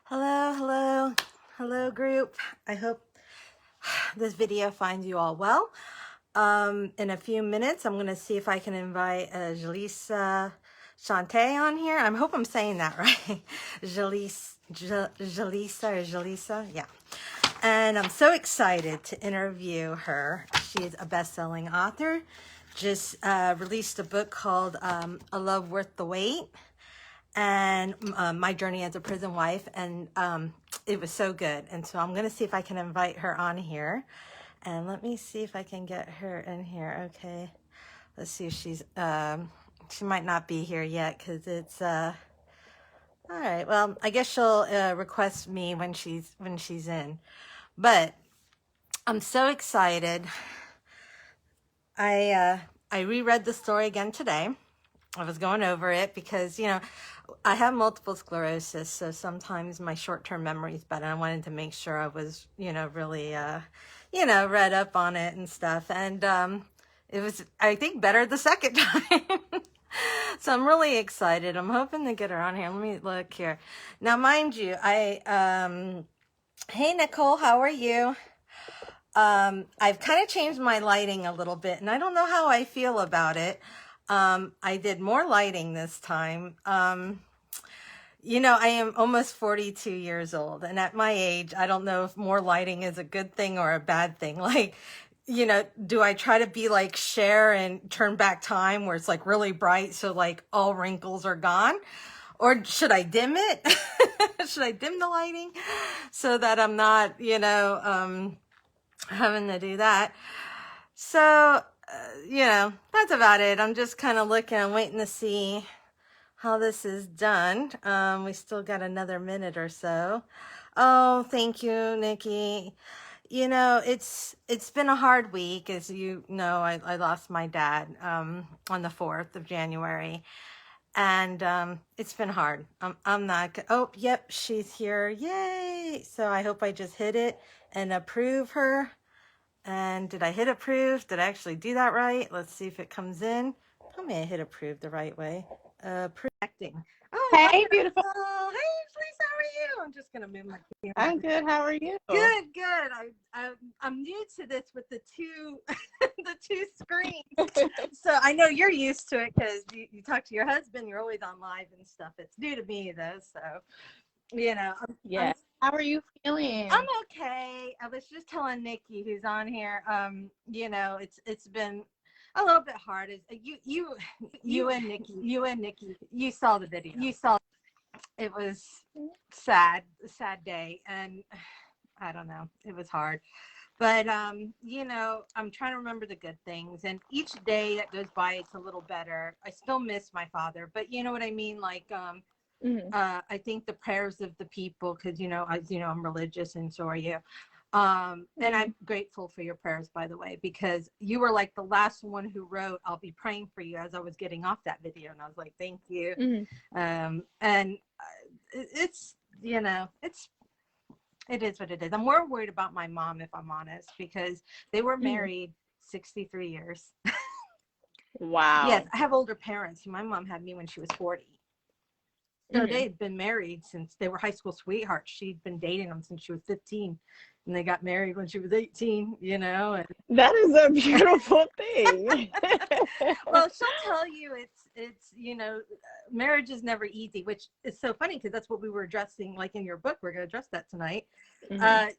Hello, hello, hello group. I hope this video finds you all well. In a few minutes, I'm going to see if I can invite Jelissa Shante on here. I hope I'm saying that right. Jelissa, yeah. And I'm so excited to interview her. She's a best-selling author. Just released a book called A Love Worth the Wait, and my journey as a prison wife, and it was so good. And so I'm gonna see if I can invite her on here, and let me see if I can get her in here. Okay, let's see if she's she might not be here yet because it's all right. Well, I guess she'll request me when she's in, but I'm so excited. I reread the story again today. I was going over it because, I have multiple sclerosis, so sometimes my short-term memory is bad, and I wanted to make sure I was, really, read up on it and stuff. And it was, I think, better the second time. So I'm really excited. I'm hoping to get her on here. Let me look here. Now, mind you, hey, Nicole, how are you? I've kind of changed my lighting a little bit, and I don't know how I feel about it. I did more lighting this time. I am almost 42 years old, and at my age, I don't know if more lighting is a good thing or a bad thing. Like, do I try to be like Cher and turn back time where it's like really bright so like all wrinkles are gone? Or should I dim it? Should I dim the lighting so that I'm not, having to do that? So, that's about it. I'm just kind of looking, I'm waiting to see how this is done. We still got another minute or so. Oh, thank you, Nikki. It's been a hard week. As you know, I lost my dad on the 4th of January. And it's been hard. I'm not, oh, yep, she's here. Yay. So I hope I just hit it and approve her. And did I hit approve? Did I actually do that right? Let's see if it comes in. Tell me I hit approve the right way. Acting. Oh, hey, beautiful. Hey, please, how are you? I'm just gonna move my camera. I'm good. How are you? Good. I'm new to this with the two the two screens. So I know you're used to it because you talk to your husband. You're always on live and stuff. It's new to me though, so Yeah. How are you feeling? I'm okay. I was just telling Nikki, who's on here, it's been a little bit hard. You and Nikki, you saw the video. It was a sad day, and I don't know, it was hard. But I'm trying to remember the good things, and each day that goes by, it's a little better. I still miss my father, but you know what I mean? Like, I think the prayers of the people, because I'm religious, and so are you. And I'm grateful for your prayers, by the way, because you were like the last one who wrote, "I'll be praying for you," as I was getting off that video, and I was like, "Thank you." And it's it is what it is. I'm more worried about my mom, if I'm honest, because they were married 63 years. Wow. Yes, I have older parents. My mom had me when she was 40. So they'd been married since they were high school sweethearts. She'd been dating them since she was 15, and they got married when she was 18, And that is a beautiful thing. well, she'll tell you it's marriage is never easy, which is so funny because that's what we were addressing, like in your book. We're going to address that tonight. That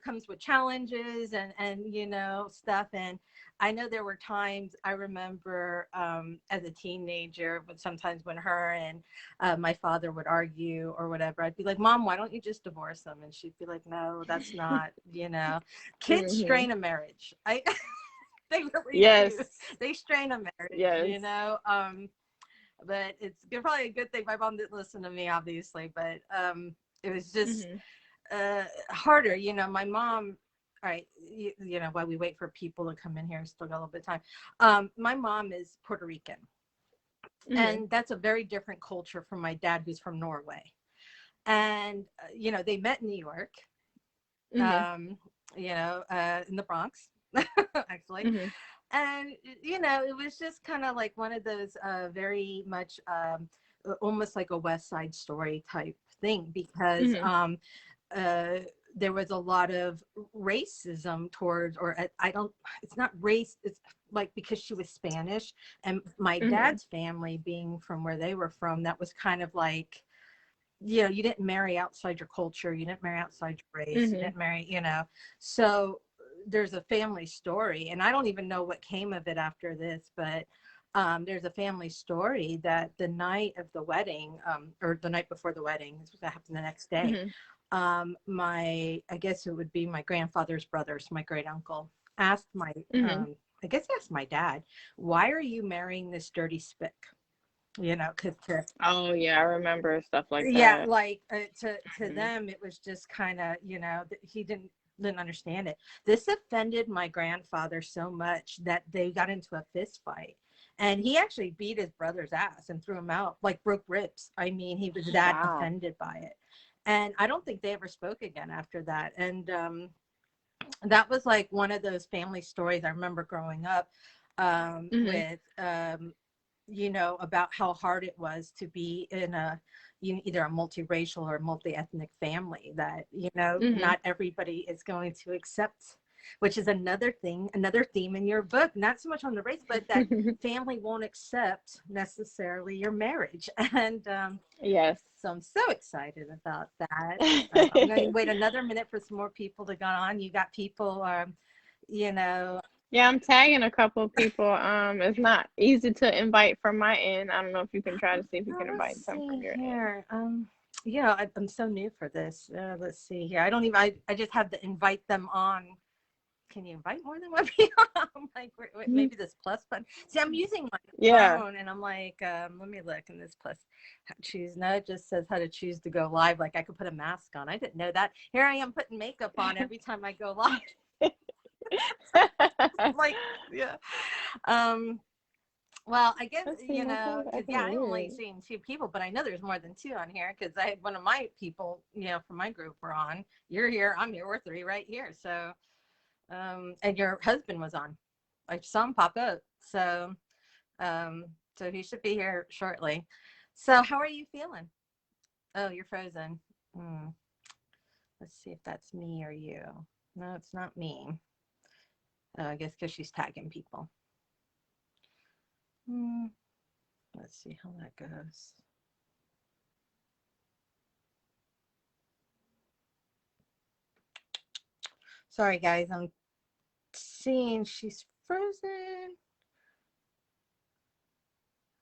comes with challenges and stuff. And I know there were times, I remember as a teenager, but sometimes when her and my father would argue or whatever, I'd be like, "Mom, why don't you just divorce them?" And she'd be like, "No, that's not, kids strain a marriage." They really do. They strain a marriage, but it's probably a good thing my mom didn't listen to me, obviously, but it was just harder. My mom, all right, while we wait for people to come in here, still got a little bit of time. My mom is Puerto Rican, and that's a very different culture from my dad, who's from Norway. And they met in New York, in the Bronx, actually. And it was just kind of like one of those very much almost like a West Side Story type thing, because Mm-hmm. uh, there was a lot of racism towards, or I don't, it's not race, it's like because she was Spanish, and my Mm-hmm. dad's family being from where they were from, that was kind of like, you know, you didn't marry outside your culture, you didn't marry outside your race, you Mm-hmm. didn't marry, you know. So there's a family story, and I don't even know what came of it after this, but there's a family story that the night of the wedding, or the night before the wedding, this was going to happen the next day. Mm-hmm. I guess it would be my grandfather's brothers, my great uncle, asked my, Mm-hmm. I guess he asked my dad, why are you marrying this dirty spick? You know, because Oh yeah, I remember stuff like yeah, that. like to Mm-hmm. them it was just kind of, you know, he didn't understand it. This offended my grandfather so much that they got into a fist fight, and he actually beat his brother's ass and threw him out, like broke ribs. I mean, he was that Wow. offended by it, and I don't think they ever spoke again after that. And that was like one of those family stories I remember growing up, Mm-hmm. with you know, about how hard it was to be in a, you know, either a multiracial or multi-ethnic family, that, you know, Mm-hmm. not everybody is going to accept, which is another thing, another theme in your book, not so much on the race, but that family won't accept necessarily your marriage. And Yes. so I'm so excited about that. I'm going to wait another minute for some more people to go on. You got people, you know. Yeah, I'm tagging a couple of people. It's not easy to invite from my end. I don't know if you can try to see if you Oh, can invite let's some from see your end. here. Yeah, I'm so new for this. Let's see here. I don't even. I just have to invite them on. Can you invite more than one people? I'm like, maybe this plus button. See, I'm using my Yeah. phone, and I'm like, let me look in this plus. Choose. No, it just says how to choose to go live. Like I could put a mask on. I didn't know that. Here I am putting makeup on every time I go live. Like, yeah. Um, Well, I guess, Let's see, you my know, phone's because acting yeah, I'm only weird. seeing two people, but I know there's more than two on here, because I had one of my people, you know, from my group were on. You're here, I'm here, we're three right here. So, and your husband was on. I saw him pop up. Um, so he should be here shortly. So, how are you feeling? Oh, you're frozen. Hmm. Let's see if that's me or you. No, it's not me. I guess because she's tagging people. Hmm. Let's see how that goes. Sorry, guys. I'm seeing she's frozen.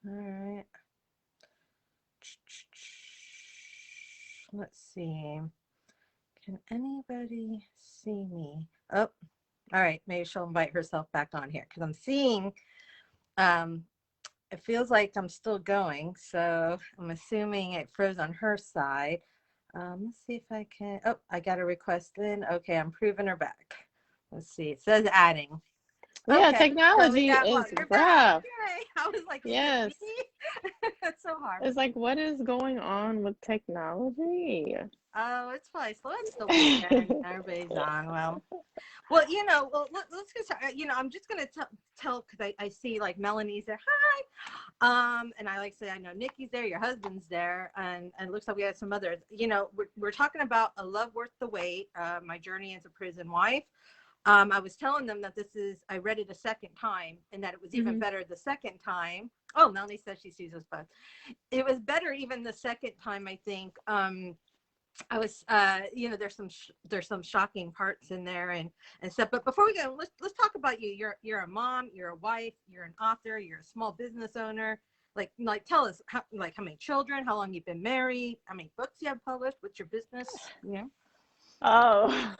All right. Let's see. Can anybody see me? Oh, all right. Maybe she'll invite herself back on here, because I'm seeing, um, it feels like I'm still going. So I'm assuming it froze on her side. Let's see if I can. Oh, I got a request in. Okay, I'm proving her back. Let's see. It says adding. Yeah, Okay, so we technology got, well, is you're back. rough. Yay. I was like, is it me? Yes. It's so hard. It's like, what is going on with technology? Oh, it's probably slow. It's the weekend. Everybody's on. Well, you know, let's get started. You know, I'm just gonna tell, because I see like Melanie's there. Hi. And I like to say, I know Nikki's there, your husband's there, and it looks like we have some others. You know, we're talking about A Love Worth the Wait, my journey as a prison wife. I was telling them that I read it a second time, and that it was even Hmm. better the second time. Oh, Melanie says she sees us both. It was better even the second time, I think. I was, you know, there's some shocking parts in there, and stuff. But before we go, let's talk about you. You're a mom, you're a wife, you're an author, you're a small business owner. Like tell us how many children, how long you've been married, how many books you have published, what's your business? Yeah. Oh,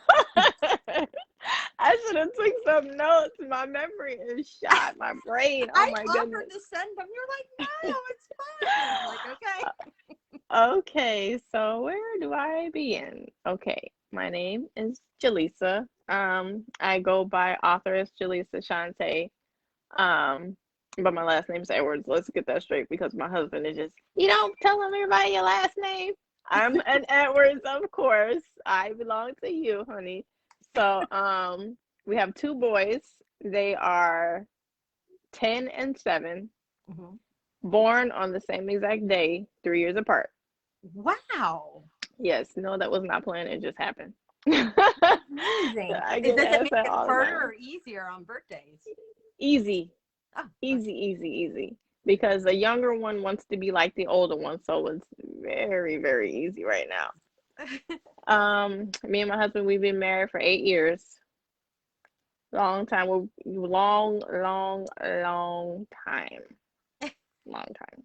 I should have took some notes. My memory is shot. My brain. Oh I my offered goodness. to send them. You're like, no, it's fine. I'm like, okay. Okay, so where do I begin? Okay, my name is Jelissa. I go by authoress Jelissa Shante. Um, but my last name's Edwards. Let's get that straight because my husband is just, you don't tell him everybody your last name. I'm an Edwards, of course. I belong to you, honey. So, we have two boys. They are 10 and 7. Mm-hmm. born on the same exact day, 3 years apart. Wow. Yes, no, that was not planned. It just happened. Amazing. I Does get it asked make that it all the harder time. or easier on birthdays? Easy, Oh, easy, easy, easy. Because the younger one wants to be like the older one, so it's very, very easy right now. Me and my husband, we've been married for 8 years. Long time. Long, long, long time. Long time.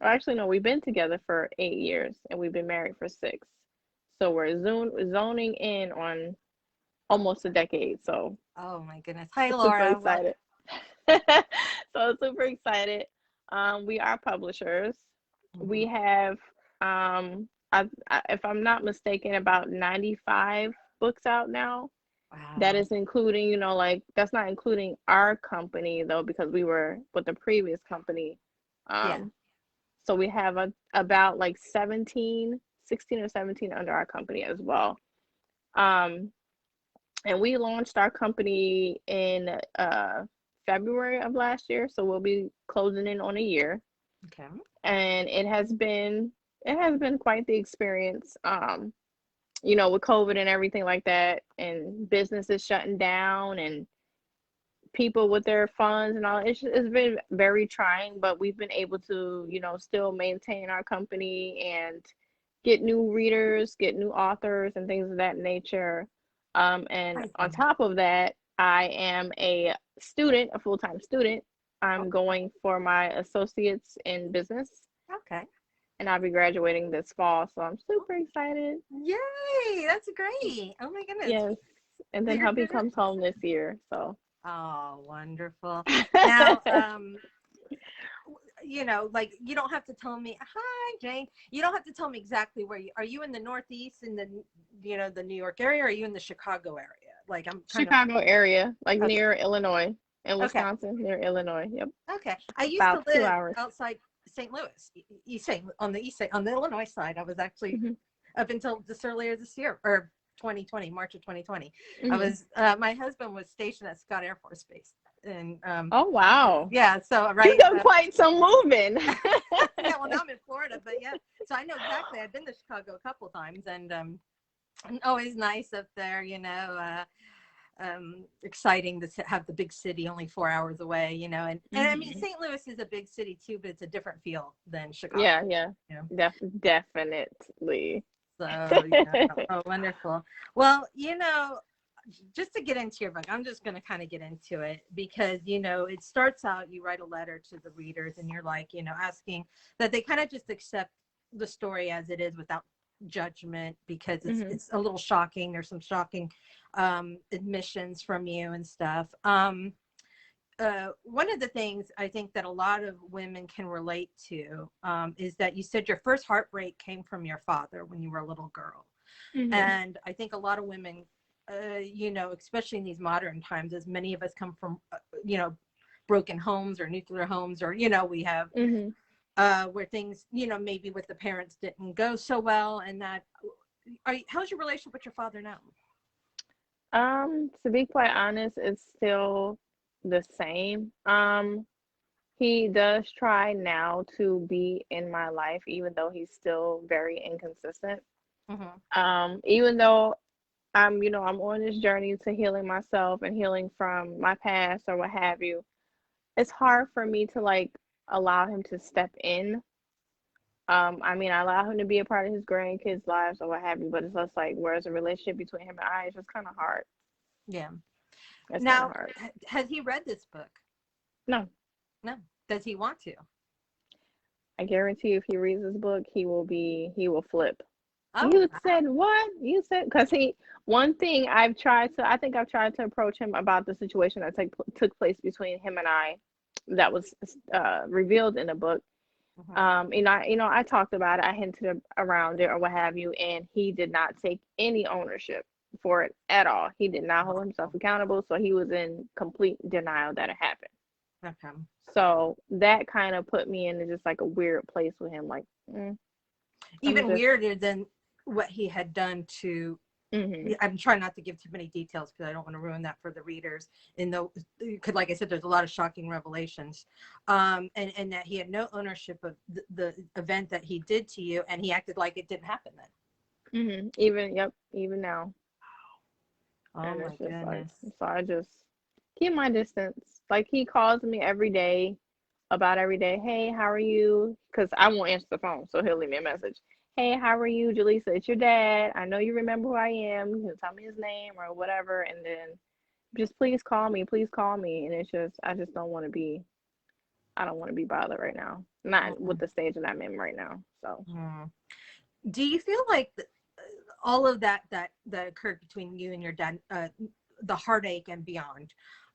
Well, actually, no, we've been together for 8 years and we've been married for 6. So we're zoning in on almost a decade. So oh my goodness. Hi, super Laura. excited. So super excited. We are publishers. We have, if I'm not mistaken, about 95 books out now. Wow. That is including, like that's not including our company though, because we were with the previous company. Yeah. So we have about like 16 or 17 under our company as well. And we launched our company in February of last year, so we'll be closing in on a year. Okay. And it has been quite the experience. With COVID and everything like that, and businesses shutting down, and people with their funds and all, it's been very trying. But we've been able to, still maintain our company and get new readers, get new authors, and things of that nature. And on top of that, I am a student, a full-time student. I'm going for my associates in business. Okay. And I'll be graduating this fall, so I'm super excited. Yay! That's great. Oh my goodness. Yes. And then hubby comes home this year, so. Oh, wonderful. Now, like you don't have to tell me, hi, Jane. You don't have to tell me exactly where are you in the Northeast, in the, the New York area, or are you in the Chicago area? Like I'm Chicago area, like okay. Near Illinois and Wisconsin, okay. near Illinois. Yep. Okay. I used about to live 2 hours outside St. Louis, on the east side, on the Illinois side. I was actually up until just earlier this year, or 2020, March of 2020. I was my husband was stationed at Scott Air Force Base, and oh wow, yeah, so right, you done quite some moving. yeah, well now I'm in Florida, but yeah, so I know exactly. I've been to Chicago a couple times, and always nice up there, exciting to have the big city only 4 hours away, and I mean St. Louis is a big city too, but it's a different feel than Chicago. Yeah. Definitely. So oh, wonderful. Well, just to get into your book, I'm just going to kind of get into it because it starts out, you write a letter to the readers and you're like, asking that they kind of just accept the story as it is without judgment, because it's a little shocking. There's some shocking admissions from you and stuff. One of the things I think that a lot of women can relate to is that you said your first heartbreak came from your father when you were a little girl. And I think a lot of women, especially in these modern times, as many of us come from, broken homes or nuclear homes, or, we have where things, maybe with the parents didn't go so well. And that, how's your relationship with your father now? To be quite honest, it's still the same. He does try now to be in my life, even though he's still very inconsistent. Even though I'm on this journey to healing myself and healing from my past or what have you, it's hard for me to like allow him to step in. I mean, I allow him to be a part of his grandkids' lives or what have you, but it's just like, where's the relationship between him and I? It's just kind of hard. Yeah. It's now, hard. has he read this book? No. Does he want to? I guarantee if he reads this book, he will flip. Oh, You said what? You said, because one thing I think I've tried to approach him about the situation that took place between him and I, that was revealed in the book. I talked about it. I hinted around it or what have you, and he did not take any ownership for it at all. He did not hold himself accountable, so he was in complete denial that it happened. Okay. So that kind of put me into just like a weird place with him, like even weirder than what he had done to I'm trying not to give too many details because I don't want to ruin that for the readers. Because, like I said, there's a lot of shocking revelations, and that he had no ownership of the event that he did to you, and he acted like it didn't happen then. Even now. Oh And my it's just like, goodness. so I just keep my distance. Like, he calls me every day, about every day. Hey, how are you? Because I won't answer the phone, so he'll leave me a message. Hey, how are you, Jelissa? It's your dad. I know you remember who I am. You can tell me his name or whatever, and then just please call me. Please call me. And it's just, I just don't want to be. I don't want to be bothered right now. Not with the stage that I'm in right now. So. Do you feel like all of that occurred between you and your dad, the heartache and beyond,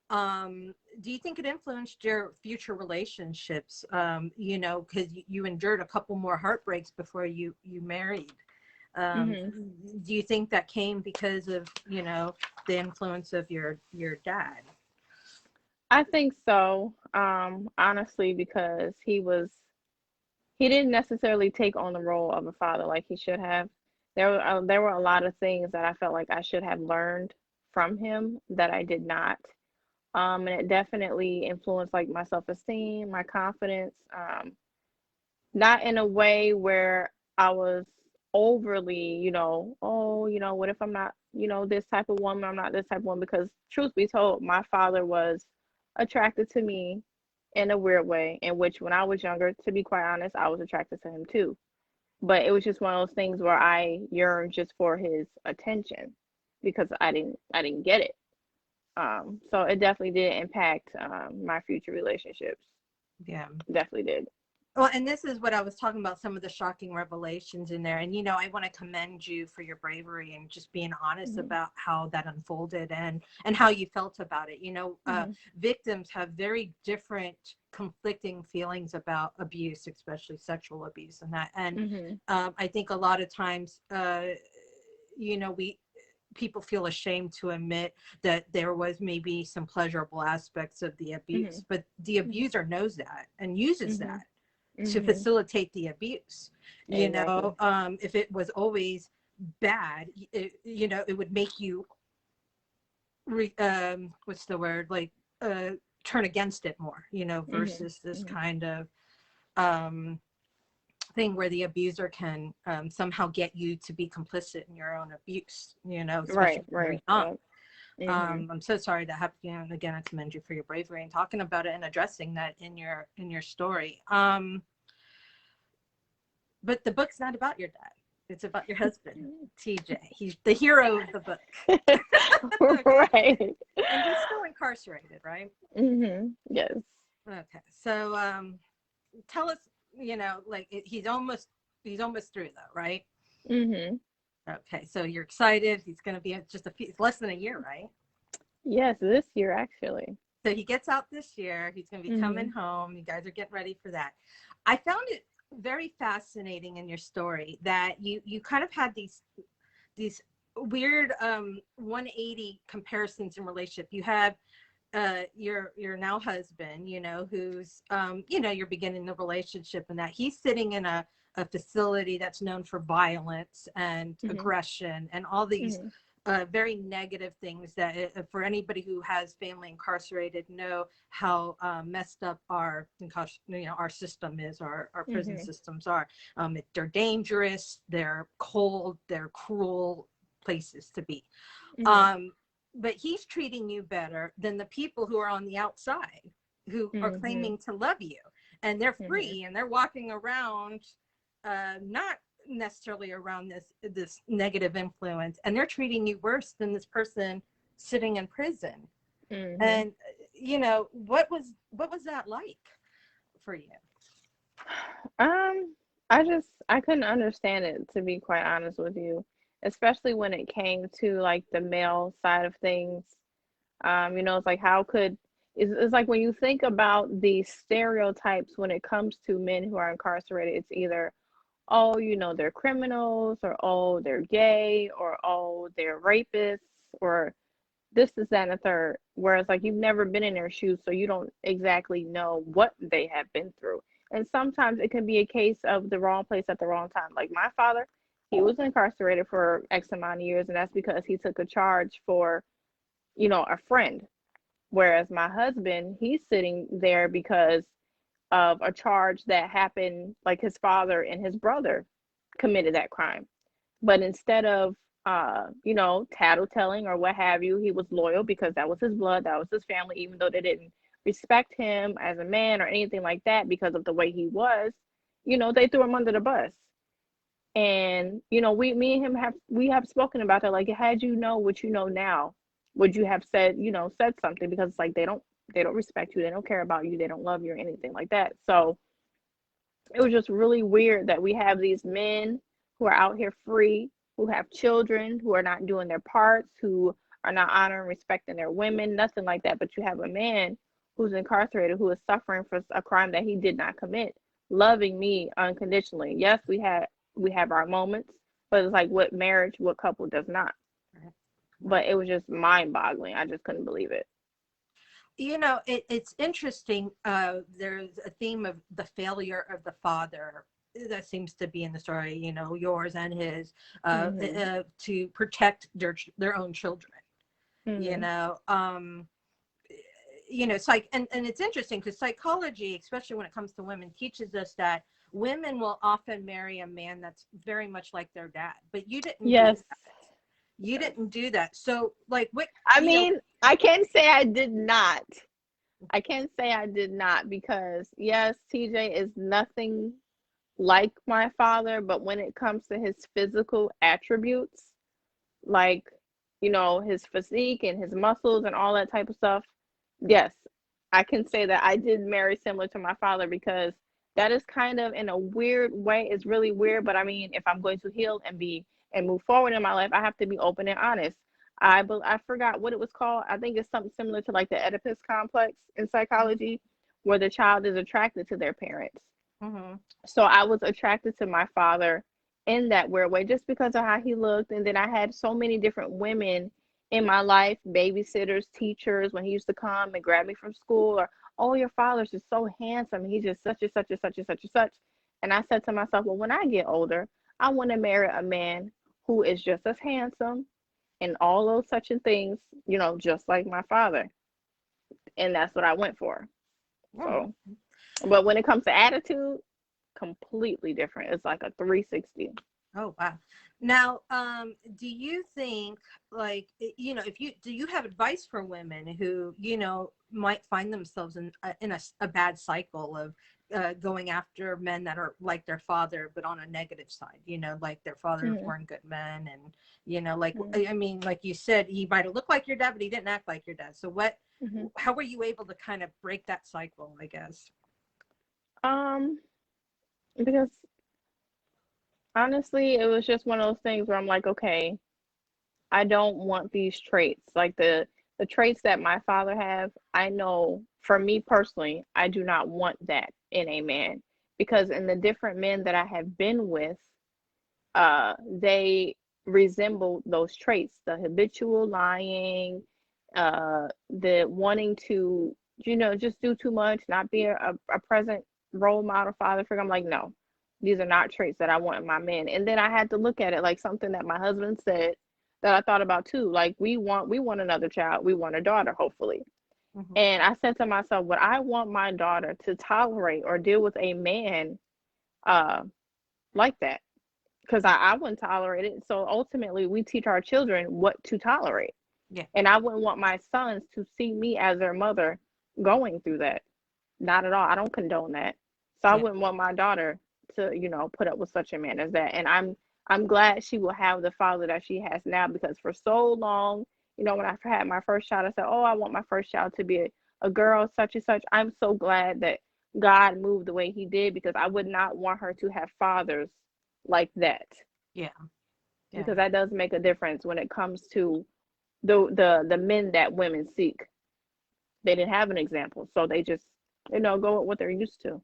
do you think it influenced your future relationships? Because you endured a couple more heartbreaks before you married. Do you think that came because of the influence of your dad? I think so. Honestly, because he didn't necessarily take on the role of a father like he should have. There were a lot of things that I felt like I should have learned from him that I did not. And it definitely influenced like my self-esteem, my confidence. Not in a way where I was overly, oh, what if I'm not, this type of woman, I'm not this type of woman, because truth be told, my father was attracted to me in a weird way, in which when I was younger, to be quite honest, I was attracted to him too. But it was just one of those things where I yearned just for his attention because I didn't get it. So it definitely did impact my future relationships. Yeah. Definitely did. Well, and this is what I was talking about, some of the shocking revelations in there. And, I want to commend you for your bravery and just being honest about how that unfolded and how you felt about it. Victims have very different conflicting feelings about abuse, especially sexual abuse and that. And I think a lot of times, people feel ashamed to admit that there was maybe some pleasurable aspects of the abuse, but the abuser knows that and uses that to facilitate the abuse. If it was always bad, it would make you what's the word, like turn against it more, versus this kind of thing where the abuser can somehow get you to be complicit in your own abuse, especially right. I'm so sorry that happened. And again, I commend you for your bravery and talking about it and addressing that in your story. But the book's not about your dad. It's about your husband, TJ. He's the hero of the book. Right. And he's still incarcerated, right? Yes. Okay. So tell us, like he's almost through though, right? Okay. So you're excited. He's going to be just it's less than a year, right? Yes, this year actually. So he gets out this year. He's going to be coming home. You guys are getting ready for that. I found it very fascinating in your story that you kind of had these weird 180 comparisons in relationship. You have your now husband, who's you're beginning the relationship, and that he's sitting in a facility that's known for violence and aggression and all these very negative things that for anybody who has family incarcerated know how messed up our system is, our prison systems are. They're dangerous, they're cold, they're cruel places to be. But he's treating you better than the people who are on the outside who are claiming to love you, and they're free and they're walking around not necessarily around this negative influence, and they're treating you worse than this person sitting in prison. And what was that like for you? I couldn't understand it, to be quite honest with you, especially when it came to like the male side of things. It's like, it's like when you think about the stereotypes when it comes to men who are incarcerated, it's either, oh, they're criminals, or oh, they're gay, or oh, they're rapists, or this, that, and the third. Whereas like you've never been in their shoes, so you don't exactly know what they have been through. And sometimes it can be a case of the wrong place at the wrong time. Like my father, he was incarcerated for X amount of years, and that's because he took a charge for, a friend. Whereas my husband, he's sitting there because of a charge that happened, like his father and his brother committed that crime. But instead of, tattletelling or what have you, he was loyal because that was his blood, that was his family, even though they didn't respect him as a man or anything like that because of the way he was, they threw him under the bus. And, me and him we have spoken about that. Like, had you know what you know now, would you have said something? Because it's like they don't respect you, they don't care about you, they don't love you or anything like that. So it was just really weird that we have these men who are out here free, who have children, who are not doing their parts, who are not honoring, respecting their women, nothing like that. But you have a man who's incarcerated, who is suffering for a crime that he did not commit, loving me unconditionally. Yes, we have our moments, but it's like, what couple does not? But it was just mind-boggling. I just couldn't believe it. It's interesting. There's a theme of the failure of the father that seems to be in the story, yours and his, to protect their own children. And it's interesting because psychology, especially when it comes to women, teaches us that women will often marry a man that's very much like their dad. But you didn't. Yes. Do that. You didn't do that. So, like, what? I can't say I did not. I can't say I did not because, yes, TJ is nothing like my father, but when it comes to his physical attributes, like, his physique and his muscles and all that type of stuff, yes, I can say that I did marry similar to my father, because that is kind of, in a weird way, it's really weird. But I mean, if I'm going to heal and move forward in my life, I have to be open and honest. I forgot what it was called. I think it's something similar to like the Oedipus complex in psychology, where the child is attracted to their parents. Mm-hmm. So I was attracted to my father in that weird way, just because of how he looked. And then I had so many different women in my life, babysitters, teachers, when he used to come and grab me from school, or, oh, your father's just so handsome, he's just such and such and such and such and such. And I said to myself, well, when I get older, I want to marry a man who is just as handsome and all those such and things, just like my father. And that's what I went for. So, but when it comes to attitude, completely different. It's like a 360. Oh, wow. Now, do you think, like, do you have advice for women who, might find themselves in a bad cycle of going after men that are like their father, but on a negative side, like their fathers weren't good men, and, I mean, like you said, he might have looked like your dad, but he didn't act like your dad. So how were you able to kind of break that cycle, I guess? Because honestly, it was just one of those things where I'm like, okay, I don't want these traits. Like the traits that my father have, I know for me personally, I do not want that in a man. Because in the different men that I have been with, they resemble those traits: the habitual lying, the wanting to, just do too much, not be a present role model father figure. I'm like, no, these are not traits that I want in my men. And then I had to look at it like something that my husband said that I thought about too. Like, we want another child. We want a daughter, hopefully. Mm-hmm. And I said to myself, would I want my daughter to tolerate or deal with a man like that? Because I wouldn't tolerate it. So ultimately, we teach our children what to tolerate. Yeah. And I wouldn't want my sons to see me as their mother going through that. Not at all. I don't condone that. So I wouldn't want my daughter to, put up with such a man as that. And I'm glad she will have the father that she has now, because for so long, when I had my first child, I said, oh, I want my first child to be a girl, such and such. I'm so glad that God moved the way he did, because I would not want her to have fathers like that. Yeah. Because that does make a difference when it comes to the men that women seek. They didn't have an example, so they just, go with what they're used to.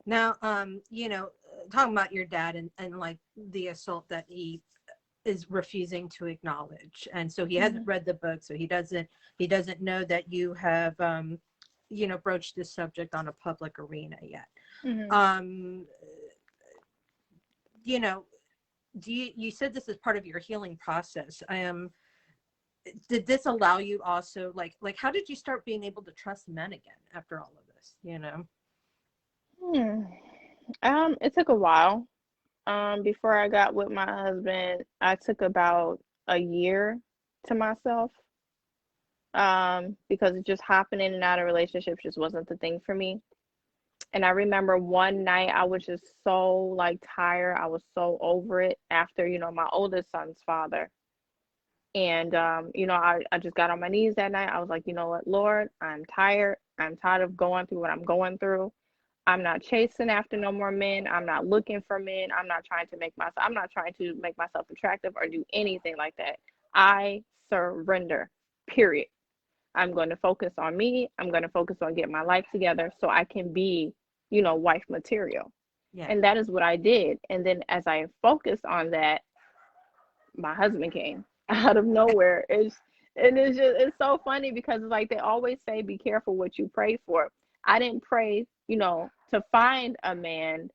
Now, talking about your dad and like the assault that he is refusing to acknowledge, and so he hasn't read the book, so he doesn't know that you have broached this subject on a public arena yet. you know, you said this is part of your healing process. Did this allow you also, like how did you start being able to trust men again after all of this, you know? It took a while. Before I got with my husband, I took about a year to myself. Because just hopping in and out of relationships just wasn't the thing for me. And I remember one night I was just so like tired. I was so over it after, my oldest son's father. And I just got on my knees that night. I was like, you know what, Lord, I'm tired. I'm tired of going through what I'm going through. I'm not chasing after no more men. I'm not looking for men. I'm not trying to make myself attractive or do anything like that. I surrender. Period. I'm going to focus on me. I'm going to focus on getting my life together so I can be, wife material. Yeah. And that is what I did. And then as I focused on that, my husband came out of nowhere. It's so funny because it's like they always say, be careful what you pray for. I didn't pray, to find a man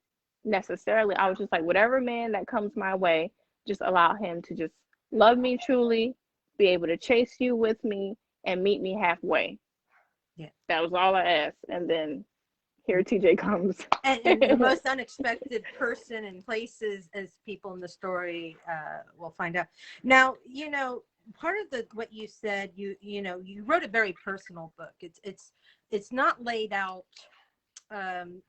necessarily. I was just like, whatever man that comes my way, just allow him to just love me truly, be able to chase you with me, and meet me halfway. Yeah. That was all I asked. And then here TJ comes. And the most unexpected person and places, as people in the story will find out. Now, part of what you said, you wrote a very personal book. It's not laid out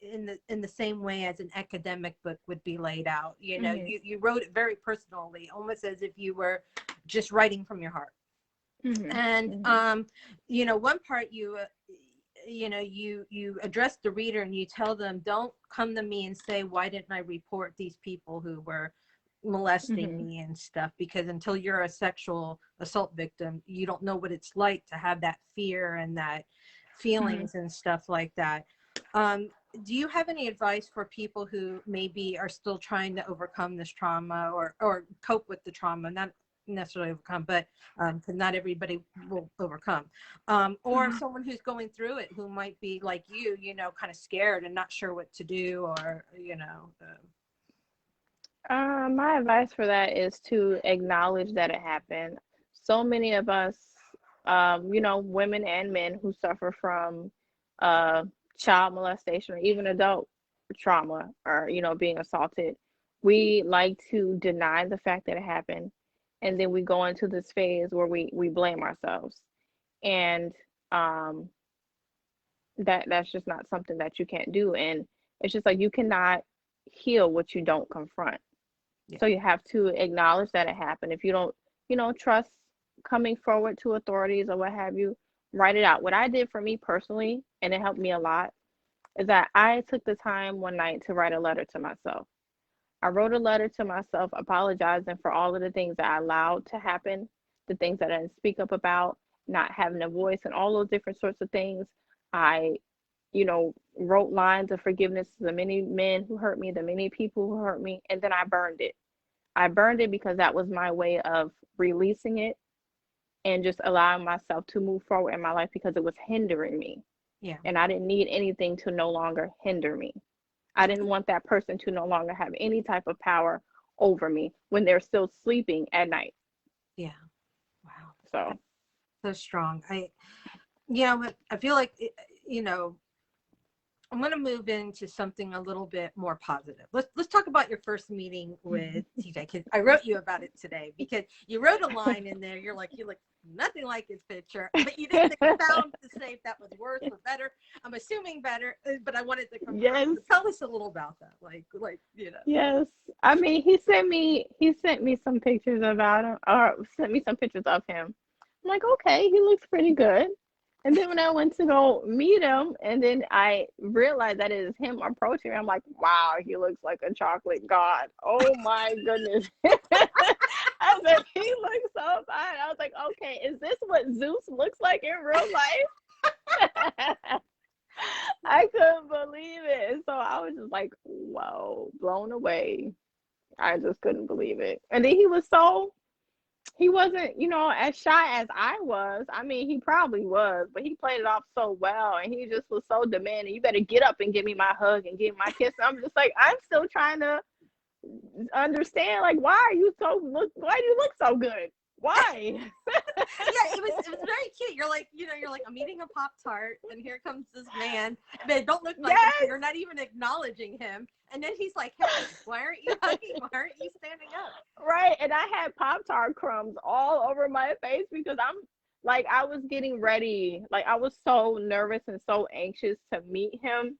in the same way as an academic book would be laid out. You wrote it very personally, almost as if you were just writing from your heart. And one part you address the reader and you tell them, don't come to me and say, why didn't I report these people who were molesting me and stuff, because until you're a sexual assault victim, you don't know what it's like to have that fear and that feelings and stuff like that. Do you have any advice for people who maybe are still trying to overcome this trauma or cope with the trauma? Not necessarily overcome, but because not everybody will overcome, or someone who's going through it who might be like you, kind of scared and not sure what to do, or my advice for that is to acknowledge that it happened. So many of us, women and men who suffer from child molestation or even adult trauma, or being assaulted, we like to deny the fact that it happened. And then we go into this phase where we blame ourselves. And that's just not something that you can't do. And it's just like you cannot heal what you don't confront. Yeah. So you have to acknowledge that it happened. If you don't, trust coming forward to authorities or what have you, write it out. What I did for me personally, and it helped me a lot, is that I took the time one night to write a letter to myself. I wrote a letter to myself apologizing for all of the things that I allowed to happen, the things that I didn't speak up about, not having a voice, and all those different sorts of things. I, wrote lines of forgiveness to the many men who hurt me, the many people who hurt me, and then I burned it. I burned it because that was my way of releasing it and just allowing myself to move forward in my life because it was hindering me. Yeah. And I didn't need anything to no longer hinder me. I didn't want that person to no longer have any type of power over me when they're still sleeping at night. Yeah. Wow. So strong. I feel like, I'm going to move into something a little bit more positive. Let's talk about your first meeting with TJ, because I wrote you about it today, because you wrote a line in there. You look nothing like his picture, but you didn't expound to say if that was worse or better. I'm assuming better, but I wanted to confirm. Yes. Tell us a little about that. Yes. I mean, he sent me some pictures about him, or sent me some pictures of him. I'm like, okay, he looks pretty good. And then when I went to go meet him, and then I realized that it is him approaching me, I'm like, wow, he looks like a chocolate god. Oh my goodness. I said, he looks so fine. I was like, okay, is this what Zeus looks like in real life? I couldn't believe it. And so I was just like, whoa, blown away. I just couldn't believe it. And then he wasn't, as shy as I was. I mean, he probably was, but he played it off so well, and he just was so demanding. You better get up and give me my hug and give me my kiss. And I'm just like, I'm still trying to understand, like, why do you look so good? Why? Yeah, it was very cute. You're like, I'm eating a Pop-Tart, and here comes this man. They don't look like him, so you're not even acknowledging him. And then he's like, hey, why aren't you hugging? Why aren't you standing up? Right. And I had Pop-Tart crumbs all over my face because I was getting ready. Like, I was so nervous and so anxious to meet him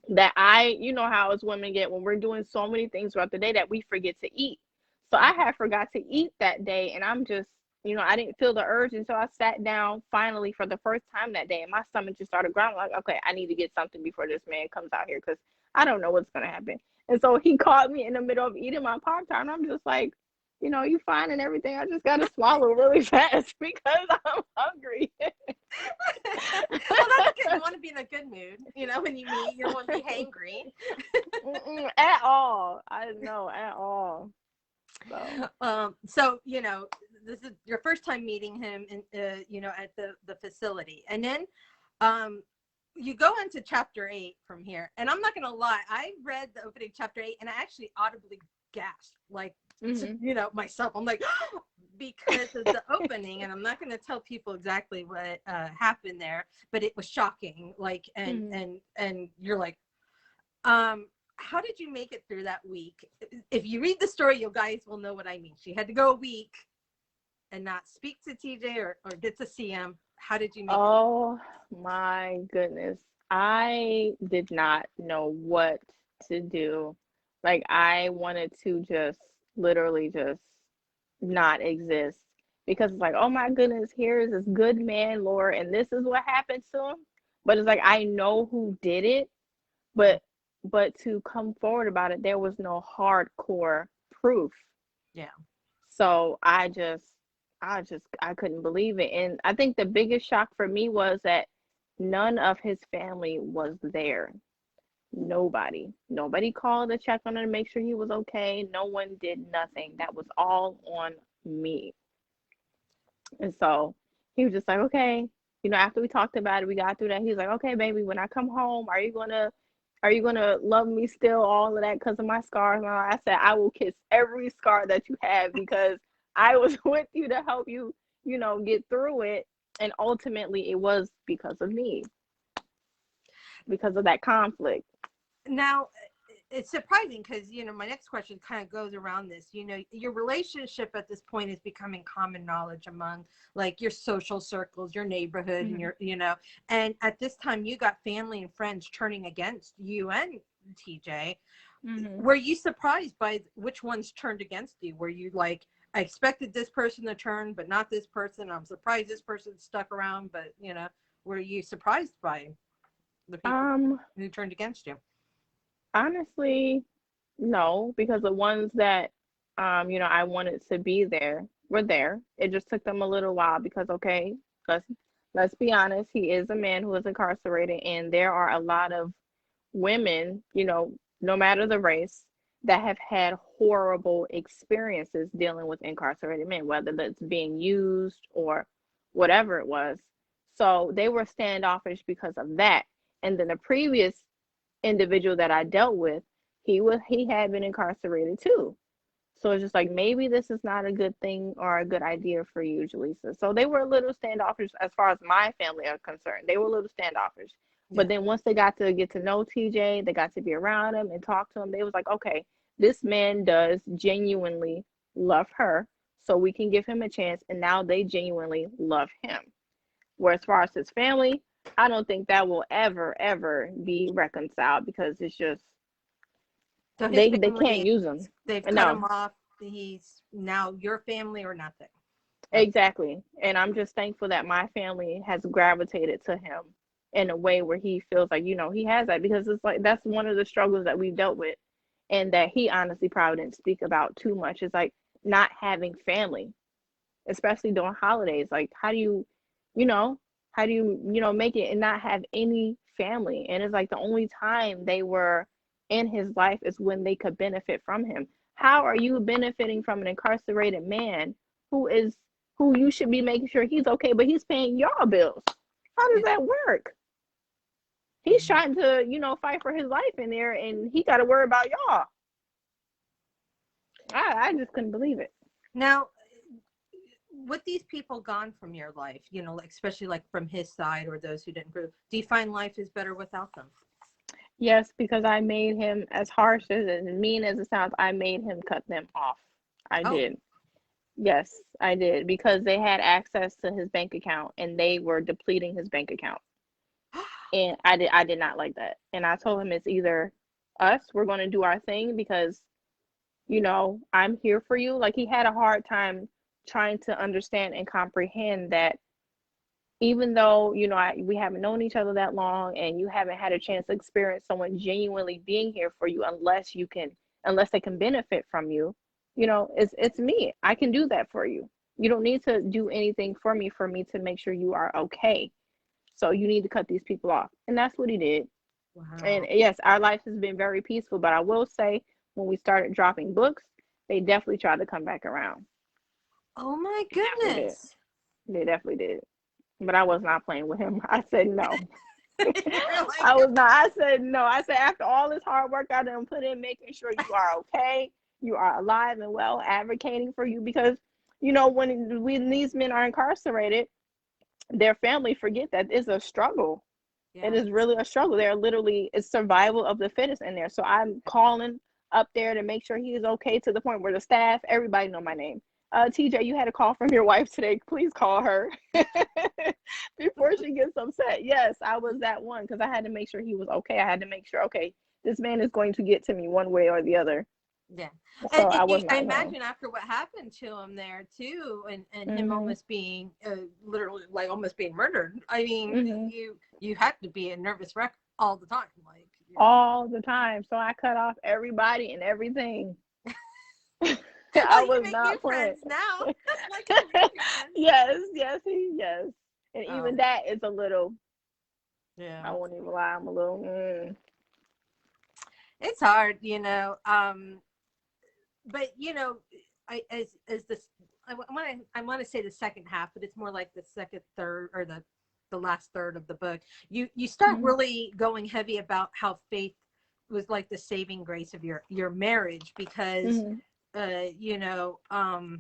that you know how as women get when we're doing so many things throughout the day that we forget to eat. So I had forgot to eat that day, and I'm just, I didn't feel the urge until I sat down finally for the first time that day, and my stomach just started growling. Like, okay, I need to get something before this man comes out here because I don't know what's gonna happen. And so he caught me in the middle of eating my Pop-Tart, and I'm just like, you fine and everything. I just gotta swallow really fast because I'm hungry. Well, that's good. You want to be in a good mood. When you meet, you don't want to be hangry. At all. I know, at all. So this is your first time meeting him in at the facility, and then you go into chapter 8 from here. And I'm not gonna lie, I read the opening chapter 8 and I actually audibly gasped, like myself. I'm like because of the opening, and I'm not gonna tell people exactly what happened there, but it was shocking. Like and you're like how did you make it through that week? If you read the story, you guys will know what I mean. She had to go a week and not speak to TJ or get to see him. How did you make it? Oh my goodness. I did not know what to do. Like, I wanted to just literally just not exist because it's like, oh my goodness, here is this good man, Lord, and this is what happened to him. But it's like, I know who did it, but to come forward about it, there was no hardcore proof. Yeah. So I couldn't believe it. And I think the biggest shock for me was that none of his family was there. Nobody called to check on him to make sure he was okay. No one did nothing. That was all on me. And so he was just like, okay, after we talked about it, we got through that. He was like, okay, baby, when I come home, are you gonna love me still, all of that, because of my scars? And I said, I will kiss every scar that you have because I was with you to help you, get through it. And ultimately it was because of me, because of that conflict. Now, it's surprising because, my next question kind of goes around this. Your relationship at this point is becoming common knowledge among like your social circles, your neighborhood, and your, and at this time you got family and friends turning against you and TJ. Were you surprised by which ones turned against you? Were you like, I expected this person to turn, but not this person. I'm surprised this person stuck around, but were you surprised by the people who turned against you? Honestly, no, because the ones that I wanted to be there were there. It just took them a little while because, okay, let's be honest, he is a man who is incarcerated, and there are a lot of women, no matter the race, that have had horrible experiences dealing with incarcerated men, whether that's being used or whatever it was. So they were standoffish because of that. And then the previous individual that I dealt with, he had been incarcerated too. So it's just like, maybe this is not a good thing or a good idea for you, Jelissa. So they were a little standoffish as far as my family are concerned. They were a little standoffish. Yeah. But then once they got to get to know TJ, they got to be around him and talk to him. They was like, okay, this man does genuinely love her, so we can give him a chance. And now they genuinely love him. Where as far as his family, I don't think that will ever be reconciled because it's just so they can't use him. They've cut him off. He's now your family or nothing. Exactly. And I'm just thankful that my family has gravitated to him in a way where he feels like, he has that, because it's like that's one of the struggles that we've dealt with, and that he honestly probably didn't speak about too much, is like not having family, especially during holidays. Like, how do you make it and not have any family? And it's like the only time they were in his life is when they could benefit from him. How are you benefiting from an incarcerated man who you should be making sure he's okay, but he's paying y'all bills? How does that work? He's trying to, fight for his life in there, and he got to worry about y'all. I just couldn't believe it. Now, with these people gone from your life, like, especially like from his side or those who didn't approve, do you find life is better without them? Yes, because I made him, as harsh as and mean as it sounds, I made him cut them off. I Oh, did. Yes, I did, because they had access to his bank account and they were depleting his bank account. And I did not like that. And I told him it's either us, we're going to do our thing because, I'm here for you. Like, he had a hard time trying to understand and comprehend that even though, we haven't known each other that long and you haven't had a chance to experience someone genuinely being here for you unless they can benefit from you, it's me. I can do that for you. You don't need to do anything for me to make sure you are okay. So you need to cut these people off. And that's what he did. wow. And yes, our life has been very peaceful, but I will say when we started dropping books, they definitely tried to come back around. Oh my They definitely did. goodness. They definitely did. But I was not playing with him. I said no. Like, I was not. I said no. I said after all this hard work I done put in, making sure you are okay, you are alive and well, advocating for you, because when these men are incarcerated, their family forget that it's a struggle. yeah. It is really a struggle. It's survival of the fittest in there. So I'm calling up there to make sure he is okay, to the point where the staff, everybody know my name. TJ, you had a call from your wife today. Please call her before she gets upset. Yes, I was that one, because I had to make sure he was okay. I had to make sure, okay, this man is going to get to me one way or the other. Yeah. So I was not I him. imagine after what happened to him there too, and Mm-hmm. him almost being literally like almost being murdered. I mean, Mm-hmm. you had to be a nervous wreck all the time, like all the time. So I cut off everybody and everything. Well, I you was make not new playing. friends now. Like, you make new friends. yes. And even that is a little, Yeah. I won't even lie, I'm a little, It's hard, but I as this I want to say the second half, but it's more like the second third, or the last third of the book. You start Mm-hmm. really going heavy about how faith was like the saving grace of your marriage, because Mm-hmm.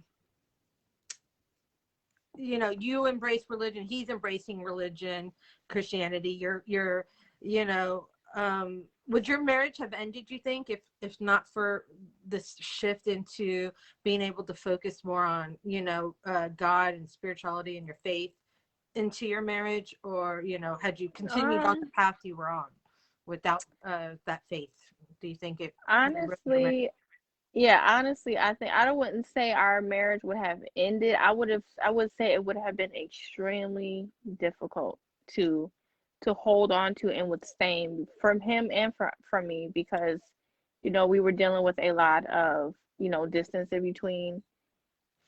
You embrace religion, he's embracing religion, Christianity. Would your marriage have ended, you think, if not for this shift into being able to focus more on, God and spirituality and your faith into your marriage? Or, had you continued on the path you were on without that faith? Do you think it Honestly, I wouldn't say our marriage would have ended. I would say it would have been extremely difficult to hold on to and withstand, from him and from me, because we were dealing with a lot of distance in between.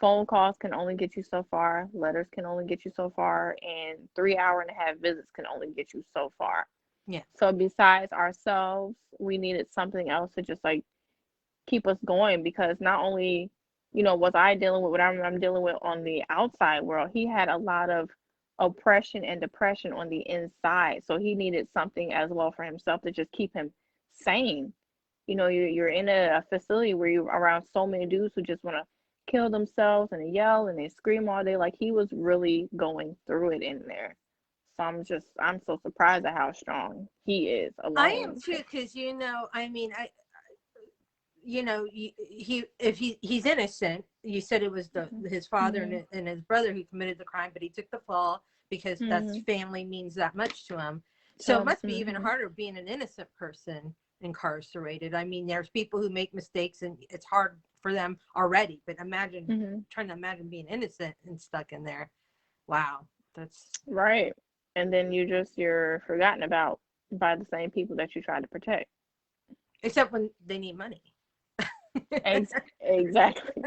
Phone calls can only get you so far, letters can only get you so far, and 3 hour and a half visits can only get you so far. Yeah. So besides ourselves, we needed something else to just like keep us going, because not only was I dealing with what I'm dealing with on the outside world, he had a lot of oppression and depression on the inside, so he needed something as well for himself to just keep him sane. You're in a facility where you're around so many dudes who just want to kill themselves and they yell and they scream all day. Like, he was really going through it in there. So I'm so surprised at how strong he is alone. I am too, because I mean, he's innocent. You said it was his father and his brother who committed the crime, but he took the fall because that's family means that much to him. So it must be even harder being an innocent person incarcerated. I mean, there's people who make mistakes and it's hard for them already, but imagine trying to imagine being innocent and stuck in there. Wow, that's right. And then you're forgotten about by the same people that you tried to protect. Except when they need money. Exactly.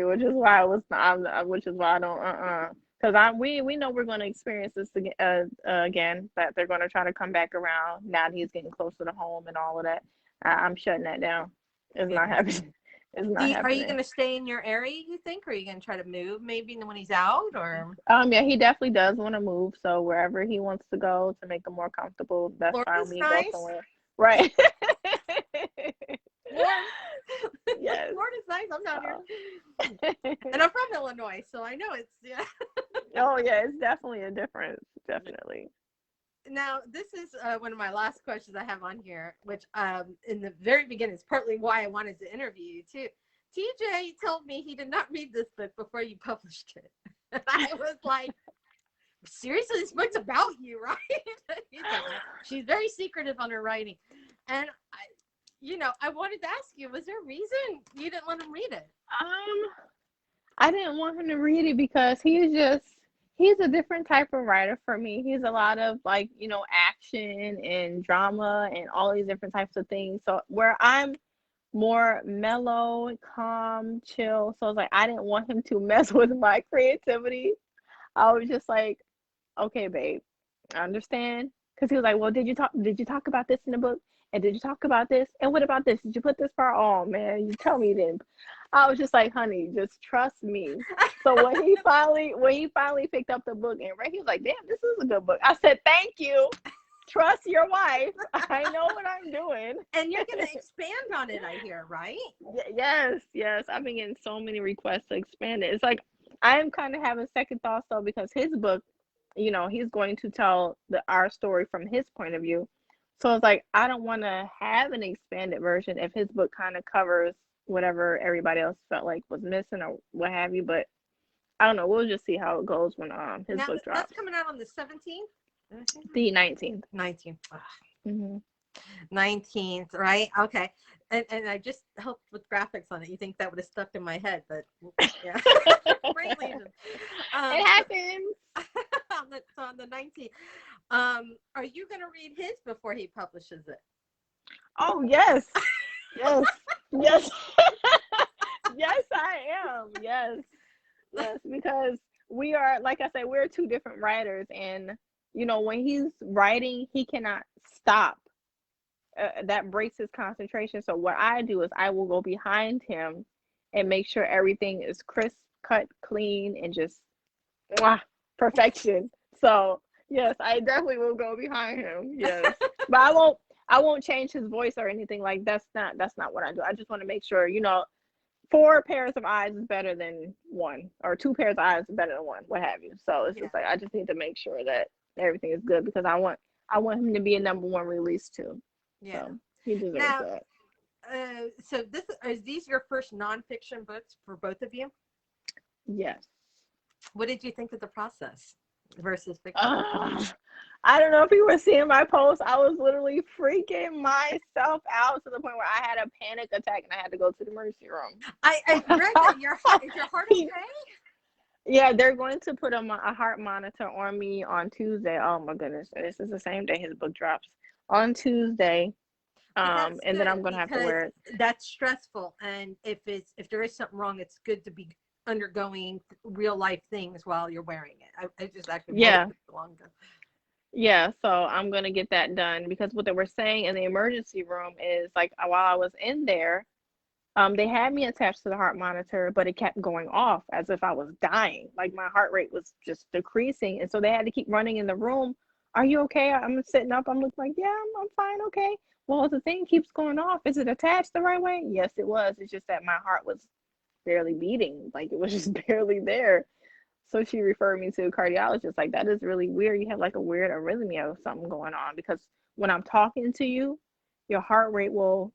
Which is why I don't because we know we're going to experience this again, that they're going to try to come back around now that he's getting closer to home and all of that. I'm shutting that down. It's not happening. It's not happening. Are you going to stay in your area, you think, or are you going to try to move maybe when he's out? Or yeah, he definitely does want to move, so wherever he wants to go to make him more comfortable, that's fine. We go somewhere. Right. Warm. Yes. More nice. I'm down here. And I'm from Illinois, so I know it's, yeah. Oh, yeah, it's definitely a difference. Definitely. Now, this is one of my last questions I have on here, which in the very beginning is partly why I wanted to interview you, too. TJ told me he did not read this book before you published it. And I was like, seriously, this book's about you, right? He's like, she's very secretive on her writing. And I wanted to ask you, was there a reason you didn't let him read it? I didn't want him to read it because he's a different type of writer for me. He's a lot of like, action and drama and all these different types of things. So where I'm more mellow, calm, chill. So I was like, I didn't want him to mess with my creativity. I was just like, okay, babe, I understand. Because he was like, well, did you talk about this in the book? And did you talk about this? And what about this? Did you put this part? Oh man, you tell me then. I was just like, honey, just trust me. So when he finally picked up the book and read, he was like, damn, this is a good book. I said, thank you. Trust your wife. I know what I'm doing. And you're going to expand on it, I hear, right? Yes. I've been getting so many requests to expand it. It's like I'm kind of having second thoughts though, because his book, he's going to tell our story from his point of view. So it's like I don't want to have an expanded version if his book kind of covers whatever everybody else felt like was missing or what have you. But I don't know. We'll just see how it goes when his book drops. That's coming out on the 17th? The 19th. 19th. Mm-hmm. 19th, right? Okay. And I just helped with graphics on it. You think that would have stuck in my head, but yeah. Brain lesion. It happens. On the 19th. Are you going to read his before he publishes it? Oh, yes. Yes. Yes. Yes, I am. Yes, because we are, like I said, we're two different writers. And, when he's writing, he cannot stop. That breaks his concentration. So what I do is I will go behind him and make sure everything is crisp, cut, clean, and just perfection. So yes, I definitely will go behind him. Yes, but I won't change his voice or anything. Like that's not what I do. I just want to make sure 4 pairs of eyes is better than 1, or 2 pairs of eyes is better than 1, what have you. So it's just like I just need to make sure that everything is good because I want him to be a #1 release too. Yeah, so he deserves that. So is these your first nonfiction books for both of you? Yes. What did you think of the process versus fiction? I don't know if you were seeing my post. I was literally freaking myself out to the point where I had a panic attack and I had to go to the emergency room. I read that is your heart okay? Yeah, they're going to put a heart monitor on me on Tuesday. Oh my goodness, this is the same day his book drops. On Tuesday, and then I'm gonna have to wear it. That's stressful, and if there is something wrong, it's good to be undergoing real life things while you're wearing it. I just actually long ago. Yeah, so I'm gonna get that done because what they were saying in the emergency room is like while I was in there, they had me attached to the heart monitor, but it kept going off as if I was dying. Like my heart rate was just decreasing, and so they had to keep running in the room. Are you okay? I'm sitting up. I'm looking like, yeah, I'm fine. Okay. Well, the thing keeps going off. Is it attached the right way? Yes, it was. It's just that my heart was barely beating. Like it was just barely there. So she referred me to a cardiologist. Like that is really weird. You have like a weird arrhythmia or something going on because when I'm talking to you, your heart rate will,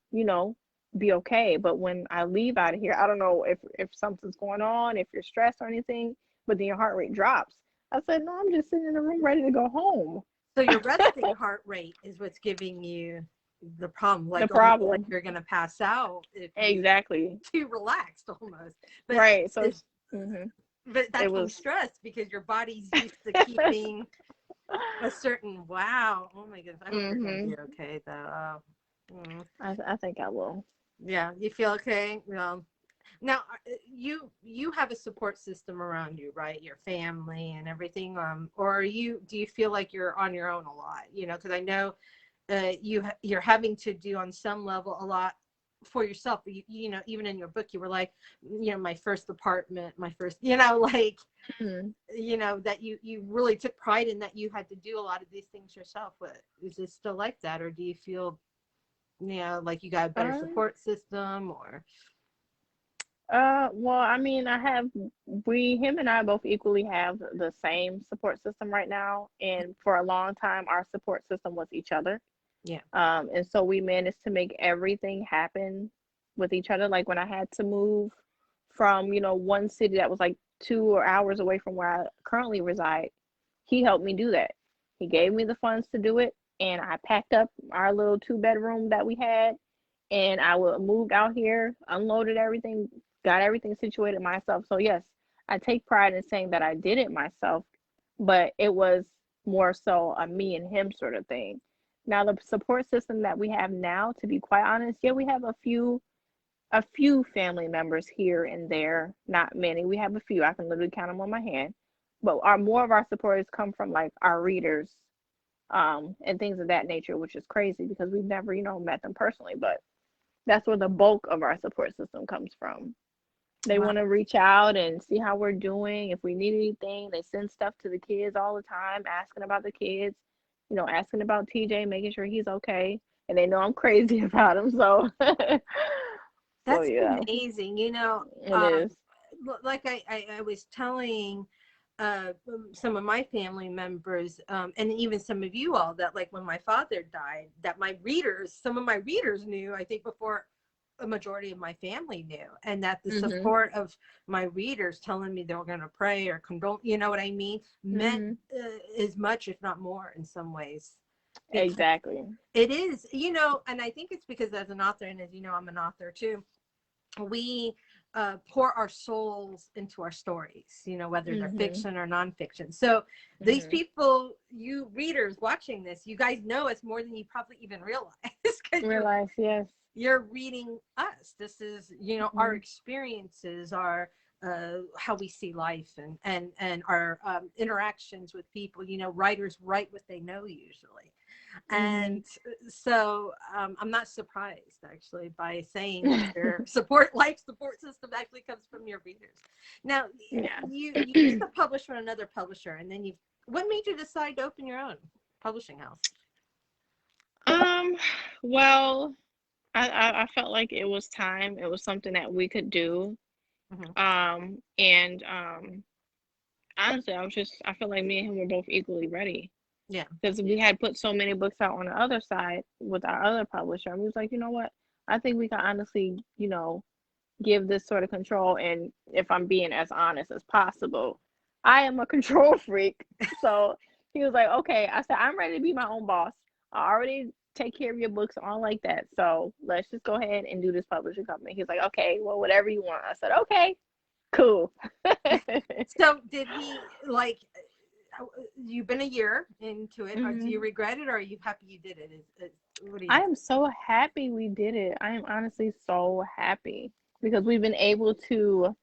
be okay. But when I leave out of here, I don't know if something's going on, if you're stressed or anything, but then your heart rate drops. I said, no, I'm just sitting in the room ready to go home. So your resting heart rate is what's giving you the problem. Like, like you're going to pass out. Exactly. Too relaxed almost. But right. So, but that's from stress because your body's used to keeping a certain, wow. Oh my goodness. I hope you're going to be okay though. I think I will. Yeah. You feel okay? Well, now you have a support system around you, right? Your family and everything. Or do you feel like you're on your own a lot? Because I know you're having to do on some level a lot for yourself. Even in your book, you were like, my first apartment, my first, that you really took pride in that you had to do a lot of these things yourself. But is it still like that, or do you feel, like you got a better support system, or? Well, I mean, him and I both equally have the same support system right now. And for a long time, our support system was each other. Yeah. And so we managed to make everything happen with each other. Like when I had to move from, one city that was like 2 hours away from where I currently reside, he helped me do that. He gave me the funds to do it. And I packed up our little 2 bedroom that we had, and I moved out here, unloaded everything, got everything situated myself. So yes, I take pride in saying that I did it myself, but it was more so a me and him sort of thing. Now the support system that we have now, to be quite honest, yeah, we have a few family members here and there, not many. We have a few. I can literally count them on my hand. But our more of our supporters come from like our readers, and things of that nature, which is crazy because we've never, met them personally, but that's where the bulk of our support system comes from. They Wow. want to reach out and see how we're doing. If we need anything, they send stuff to the kids all the time, asking about the kids, asking about TJ, making sure he's okay. And they know I'm crazy about him. So, so That's yeah, amazing. it is. Like I was telling some of my family members, and even some of you all, that like when my father died, that some of my readers knew, I think, before a majority of my family knew, and that the Mm-hmm. support of my readers telling me they were going to pray or condole, you know what I mean, meant Mm-hmm. as much, if not more, in some ways. Because Exactly. it is, and I think it's because as an author, and as you know, I'm an author too, we pour our souls into our stories, whether they're Mm-hmm. fiction or nonfiction. So these Mm-hmm. people, you readers watching this, you guys know us more than you probably even realize, because Realize, yes. you're reading us. This is, our Mm-hmm. experiences, our how we see life, and our interactions with people. Writers write what they know usually. Mm-hmm. And so I'm not surprised, actually, by saying that your life support system actually comes from your readers. Now, Yeah. you used to publish from another publisher, and then what made you decide to open your own publishing house? Um, well, I felt like it was time. It was something that we could do. Hmm. And honestly, I felt like me and him were both equally ready Yeah. because we had put so many books out on the other side with our other publisher. And we was like, you know what? I think we can honestly, give this sort of control. And if I'm being as honest as possible, I am a control freak. So he was like, okay. I said, I'm ready to be my own boss. I already take care of your books on like that. So let's just go ahead and do this publishing company. He's like, okay, well, whatever you want. I said, okay, cool. So did he, like, you've been a year into it, or do you Mhm. regret it, or are you happy you did it? What do you I think? am so happy we did it. I am honestly so happy because we've been able to,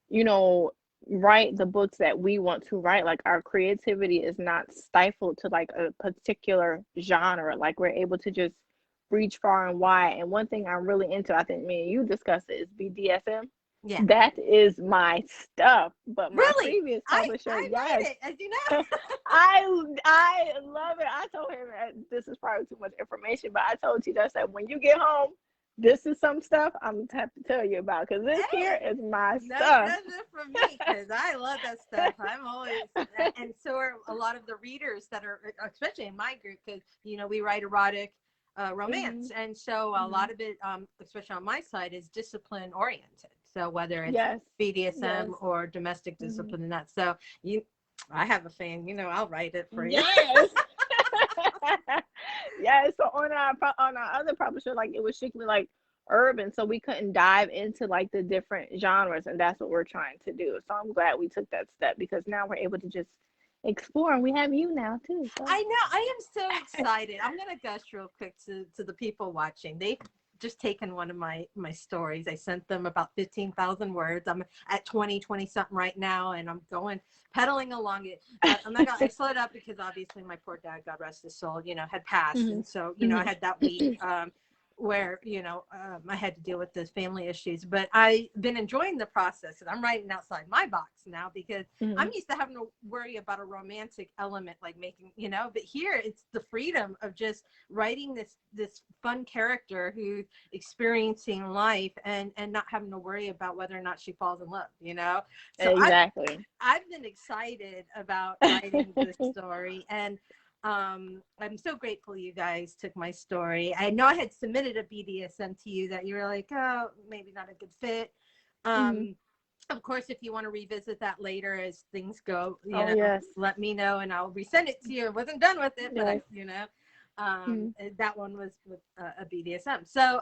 you know, write the books that we want to write. Like our creativity is not stifled to like a particular genre. Like we're able to just reach far and wide. And one thing I'm really into, I think me and you discussed it, is BDSM. Yeah. That is my stuff. But my Really? previous I publisher, read yes. it, as you know. I love it. I told him this is probably too much information, but I told you that, I said when you get home, this is some stuff I'm gonna have to tell you about because this here Hey, is my no stuff. judgment from me, because I love that stuff. I'm always, and so are a lot of the readers that are, especially in my group, because we write erotic Hmm. romance, and so a Hmm. lot of it, especially on my side, is discipline oriented. So whether it's Yes. BDSM Yes. or domestic Hmm. discipline, and that. So I have a fan. I'll write it for you. Yes. Yes. So on our other publisher, like it was strictly like urban, so we couldn't dive into like the different genres, and that's what we're trying to do. So I'm glad we took that step because now we're able to just explore, and we have you now too. So I know. I am so excited. I'm gonna gush real quick to the people watching. They've just taken one of my stories. I sent them about 15,000 words. I'm at 20 something right now, and I'm going pedaling along it. But I'm not gonna. I slowed up because obviously my poor dad, God rest his soul, had passed, hmm. and so I Hmm. had that week. where, you know, I had to deal with those family issues, but I've been enjoying the process, and I'm writing outside my box now because I'm used to having to worry about a romantic element, like making, you know, but here it's the freedom of just writing this fun character who's experiencing life and not having to worry about whether or not she falls in love, you know? So Exactly. I've been excited about writing this story, and I'm so grateful you guys took my story. I know I had submitted a BDSM to you that you were like, oh, maybe not a good fit. Of course, if you want to revisit that later as things go, you know, yes. let me know and I'll resend it to you. I wasn't done with it, but Yes. you know, that one was with a BDSM. So,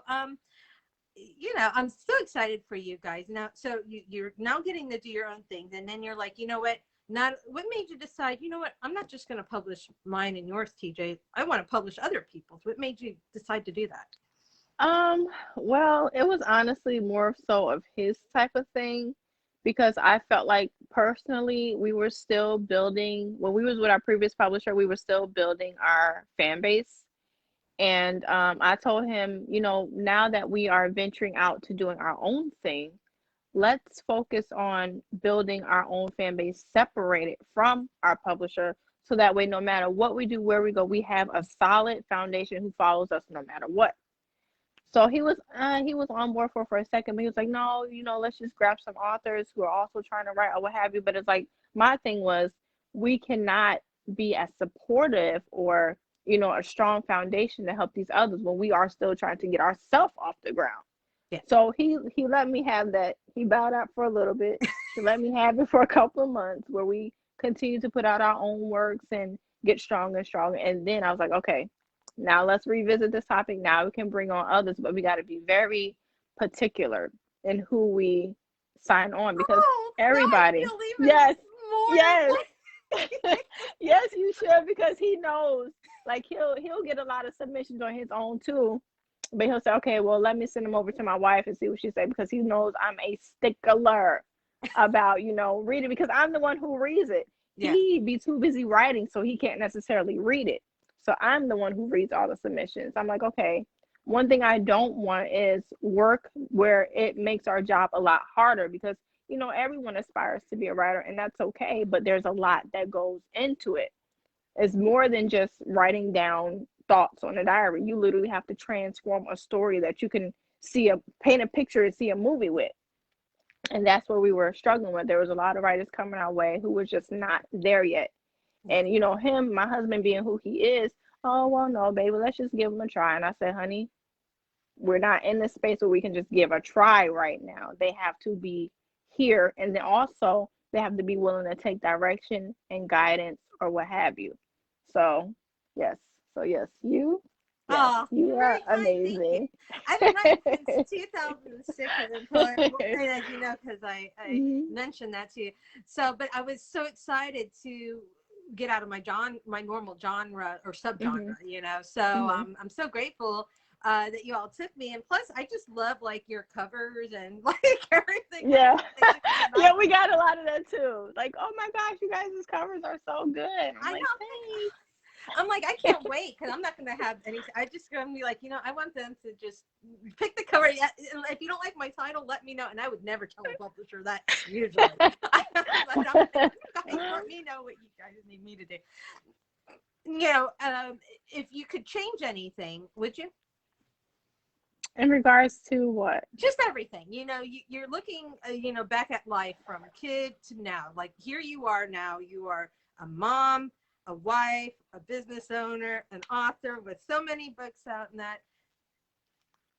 you know, I'm so excited for you guys now. So you're now getting to do your own things, and then you're like, you know what? What made you decide, you know what, I'm not just going to publish mine and yours, TJ. I want to publish other people's. What made you decide to do that? Well, it was honestly more so of his type of thing, because I felt like personally we were still building, when we was with our previous publisher, we were still building our fan base. And I told him, you know, now that we are venturing out to doing our own thing, let's focus on building our own fan base separated from our publisher, so that way no matter what we do, where we go, we have a solid foundation who follows us no matter what. So he was on board for a second, but he was like, no, you know, let's just grab some authors who are also trying to write or what have you. But it's like, my thing was, we cannot be as supportive or, you know, a strong foundation to help these others when we are still trying to get ourselves off the ground. Yeah. So he let me have that. He bowed out for a little bit. He let me have it for a couple of months where we continue to put out our own works and get stronger and stronger. And then I was like, okay, now let's revisit this topic. Now we can bring on others, but we got to be very particular in who we sign on, because everybody. Yes. Yes. Yes, you should, because he knows, like, he'll get a lot of submissions on his own too, but he'll say, okay, well, let me send them over to my wife and see what she says, because he knows I'm a stickler about, you know, reading, because I'm the one who reads it. Yeah. He'd be too busy writing, so he can't necessarily read it. So I'm the one who reads all the submissions. I'm like, okay, one thing I don't want is work where it makes our job a lot harder, because, you know, everyone aspires to be a writer, and that's okay, but there's a lot that goes into it. It's more than just writing down thoughts on a diary. You literally have to transform a story that you can paint a picture and see a movie with. And that's where we were struggling with. There was a lot of writers coming our way who were just not there yet. And, you know, my husband being who he is, oh, well, no, baby, let's just give him a try. And I said, honey, we're not in this space where we can just give a try right now. They have to be here. And then also they have to be willing to take direction and guidance or what have you. So, yes. So, yes, you. Yes, oh, you are amazing. I've been writing since 2006, as you know, because I mentioned that to you. So, but I was so excited to get out of my normal genre or subgenre, you know. So I'm so grateful that you all took me, and plus I just love like your covers and like everything. Yeah. Yeah, we got a lot of that too. Like, oh my gosh, you guys' covers are so good. I know. Thanks. I'm like, I can't wait, because I'm not going to have any. I just going to be like, you know, I want them to just pick the cover. If you don't like my title, let me know. And I would never tell a publisher that usually. But I'm like, let me know what you guys need me to do. You know, if you could change anything, would you? In regards to what? Just everything. You know, you're looking, you know, back at life from a kid to now. Like, here you are now. You are a mom, a wife, a business owner, an author with so many books out, and that.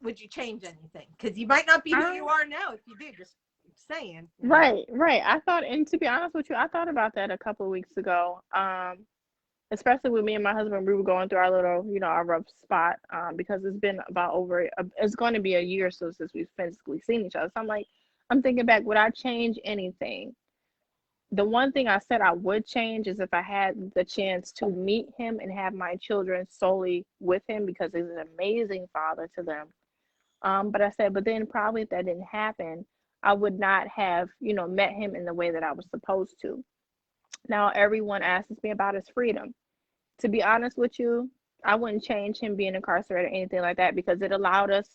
Would you change anything? Because you might not be who you are now if you do. Just saying. Right. I thought, and to be honest with you, I thought about that a couple of weeks ago. Especially with me and my husband, we were going through our little, you know, our rough spot, because it's been about it's going to be a year or so since we've physically seen each other. So I'm thinking back, would I change anything? The one thing I said I would change is if I had the chance to meet him and have my children solely with him, because he's an amazing father to them. But I said, but then probably if that didn't happen, I would not have, you know, met him in the way that I was supposed to. Now, everyone asks me about his freedom. To be honest with you, I wouldn't change him being incarcerated or anything like that, because it allowed us,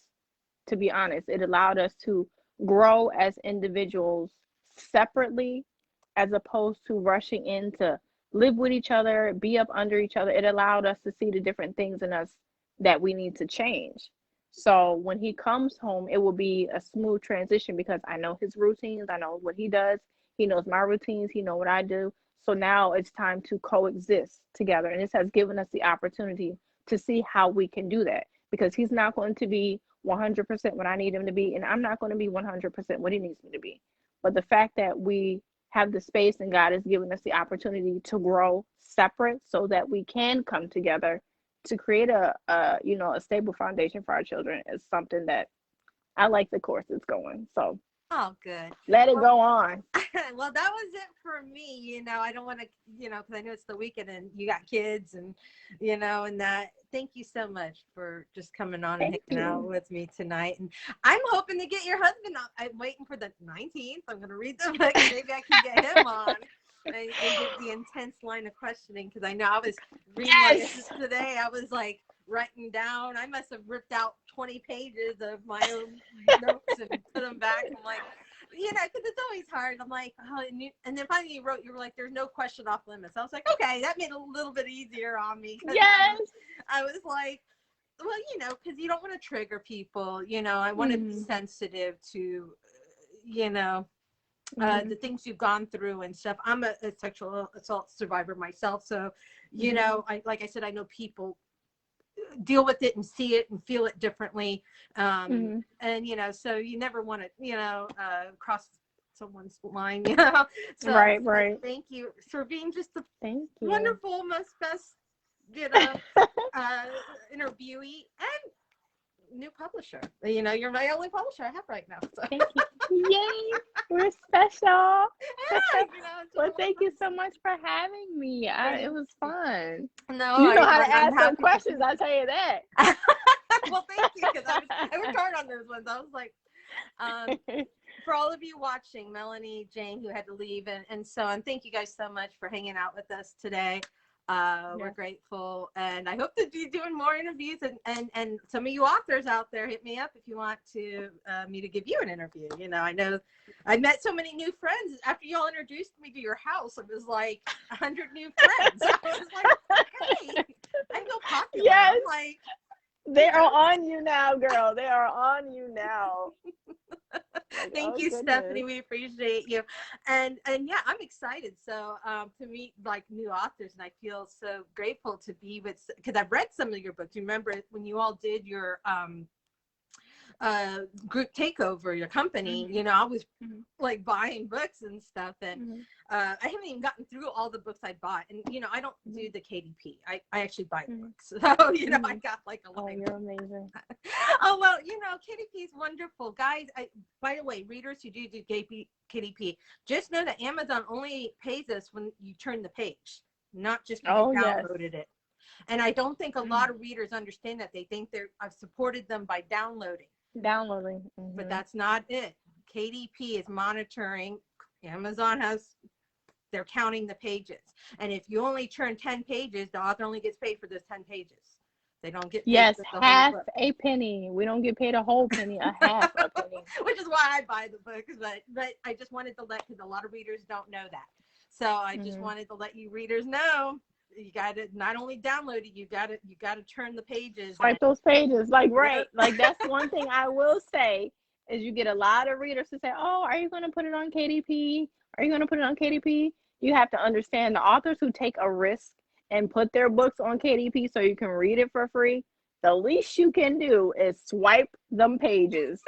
to be honest, it allowed us to grow as individuals separately, as opposed to rushing in to live with each other, be up under each other. It allowed us to see the different things in us that we need to change. So when he comes home, it will be a smooth transition, because I know his routines, I know what he does, he knows my routines, he knows what I do. So now it's time to coexist together. And this has given us the opportunity to see how we can do that, because he's not going to be 100% what I need him to be, and I'm not going to be 100% what he needs me to be. But the fact that we have the space and God has given us the opportunity to grow separate so that we can come together to create a stable foundation for our children is something that I like the course it's going. So Oh, good. let it go on. Well, that was it for me. I don't want to, because I know it's the weekend and you got kids and, and that. Thank you so much for just coming on and hanging out with me tonight. And I'm hoping to get your husband on. I'm waiting for the 19th. I'm going to read the book. Maybe I can get him on and give the intense line of questioning, because I know I was reading today. I was like writing down. I must have ripped out 20 pages of my own notes and put them back. I'm like, because it's always hard. I'm like, oh, and then finally you wrote, you were like, there's no question off limits. I was like, okay, that made it a little bit easier on me. Yes. I was like, well, because you don't want to trigger people. I want to be sensitive to, the things you've gone through and stuff. I'm a sexual assault survivor myself. So, like I said, I know people deal with it and see it and feel it differently. And, so you never want to, cross someone's line, So, right. Thank you for being just a wonderful, most best, interviewee and new publisher. You're my only publisher I have right now. So. Thank you. Yay, we're special. Well, thank you so much for having me. It was fun. No, you know how to ask some questions, I'll tell you that. Well, thank you, because I worked hard on those ones. I was like, for all of you watching, Melanie, Jane, who had to leave, and so on, thank you guys so much for hanging out with us today. We're grateful, and I hope to be doing more interviews, and some of you authors out there, hit me up if you want me to give you an interview. I know I met so many new friends after y'all introduced me to your house. It was like 100 new friends. I was like, hey, I feel popular. Yes. I'm like, they are on you now, girl. They are on you now. Thank you, goodness. Stephanie. We appreciate you. And yeah, I'm excited. So to meet like new authors, and I feel so grateful to be with, because I've read some of your books. You remember when you all did your group takeover, your company, I was like buying books and stuff, and I haven't even gotten through all the books I bought, and I don't do the KDP. I actually buy books, so I got like a line. Oh, you're amazing. Oh, well, KDP is wonderful, guys. By the way, readers who do KDP, just know that Amazon only pays us when you turn the page, not just when you downloaded it. And I don't think a lot of readers understand that. They think I've supported them by downloading. But that's not it. KDP is monitoring. Amazon they're counting the pages, and if you only turn 10 pages, the author only gets paid for those 10 pages. They don't get paid for the half whole book. A penny. We don't get paid a whole penny, a half a penny. Which is why I buy the books, but I just wanted to because a lot of readers don't know that, so I just wanted to let you readers know. You got to not only download it, you got to turn the pages. Like those pages, like like that's one thing I will say is you get a lot of readers to say, "Oh, are you going to put it on KDP? Are you going to put it on KDP?" You have to understand the authors who take a risk and put their books on KDP so you can read it for free. The least you can do is swipe them pages,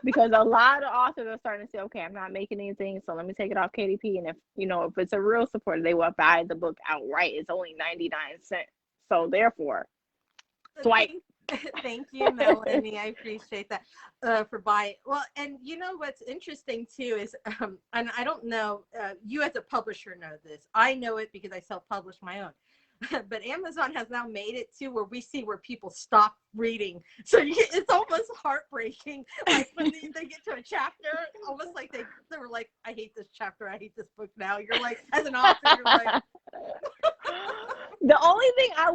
because a lot of authors are starting to say, okay, I'm not making anything, so let me take it off KDP. And if it's a real supporter, they will buy the book outright. It's only 99 cents. So therefore, swipe. Thank you, Melanie. I appreciate that for buying. Well, and what's interesting too is, and I don't know, you as a publisher know this. I know it because I self-publish my own. But Amazon has now made it to where we see where people stop reading. So it's almost heartbreaking. Like when they get to a chapter, almost like they were like, I hate this chapter. I hate this book now. You're like, as an author, you're like. The only thing I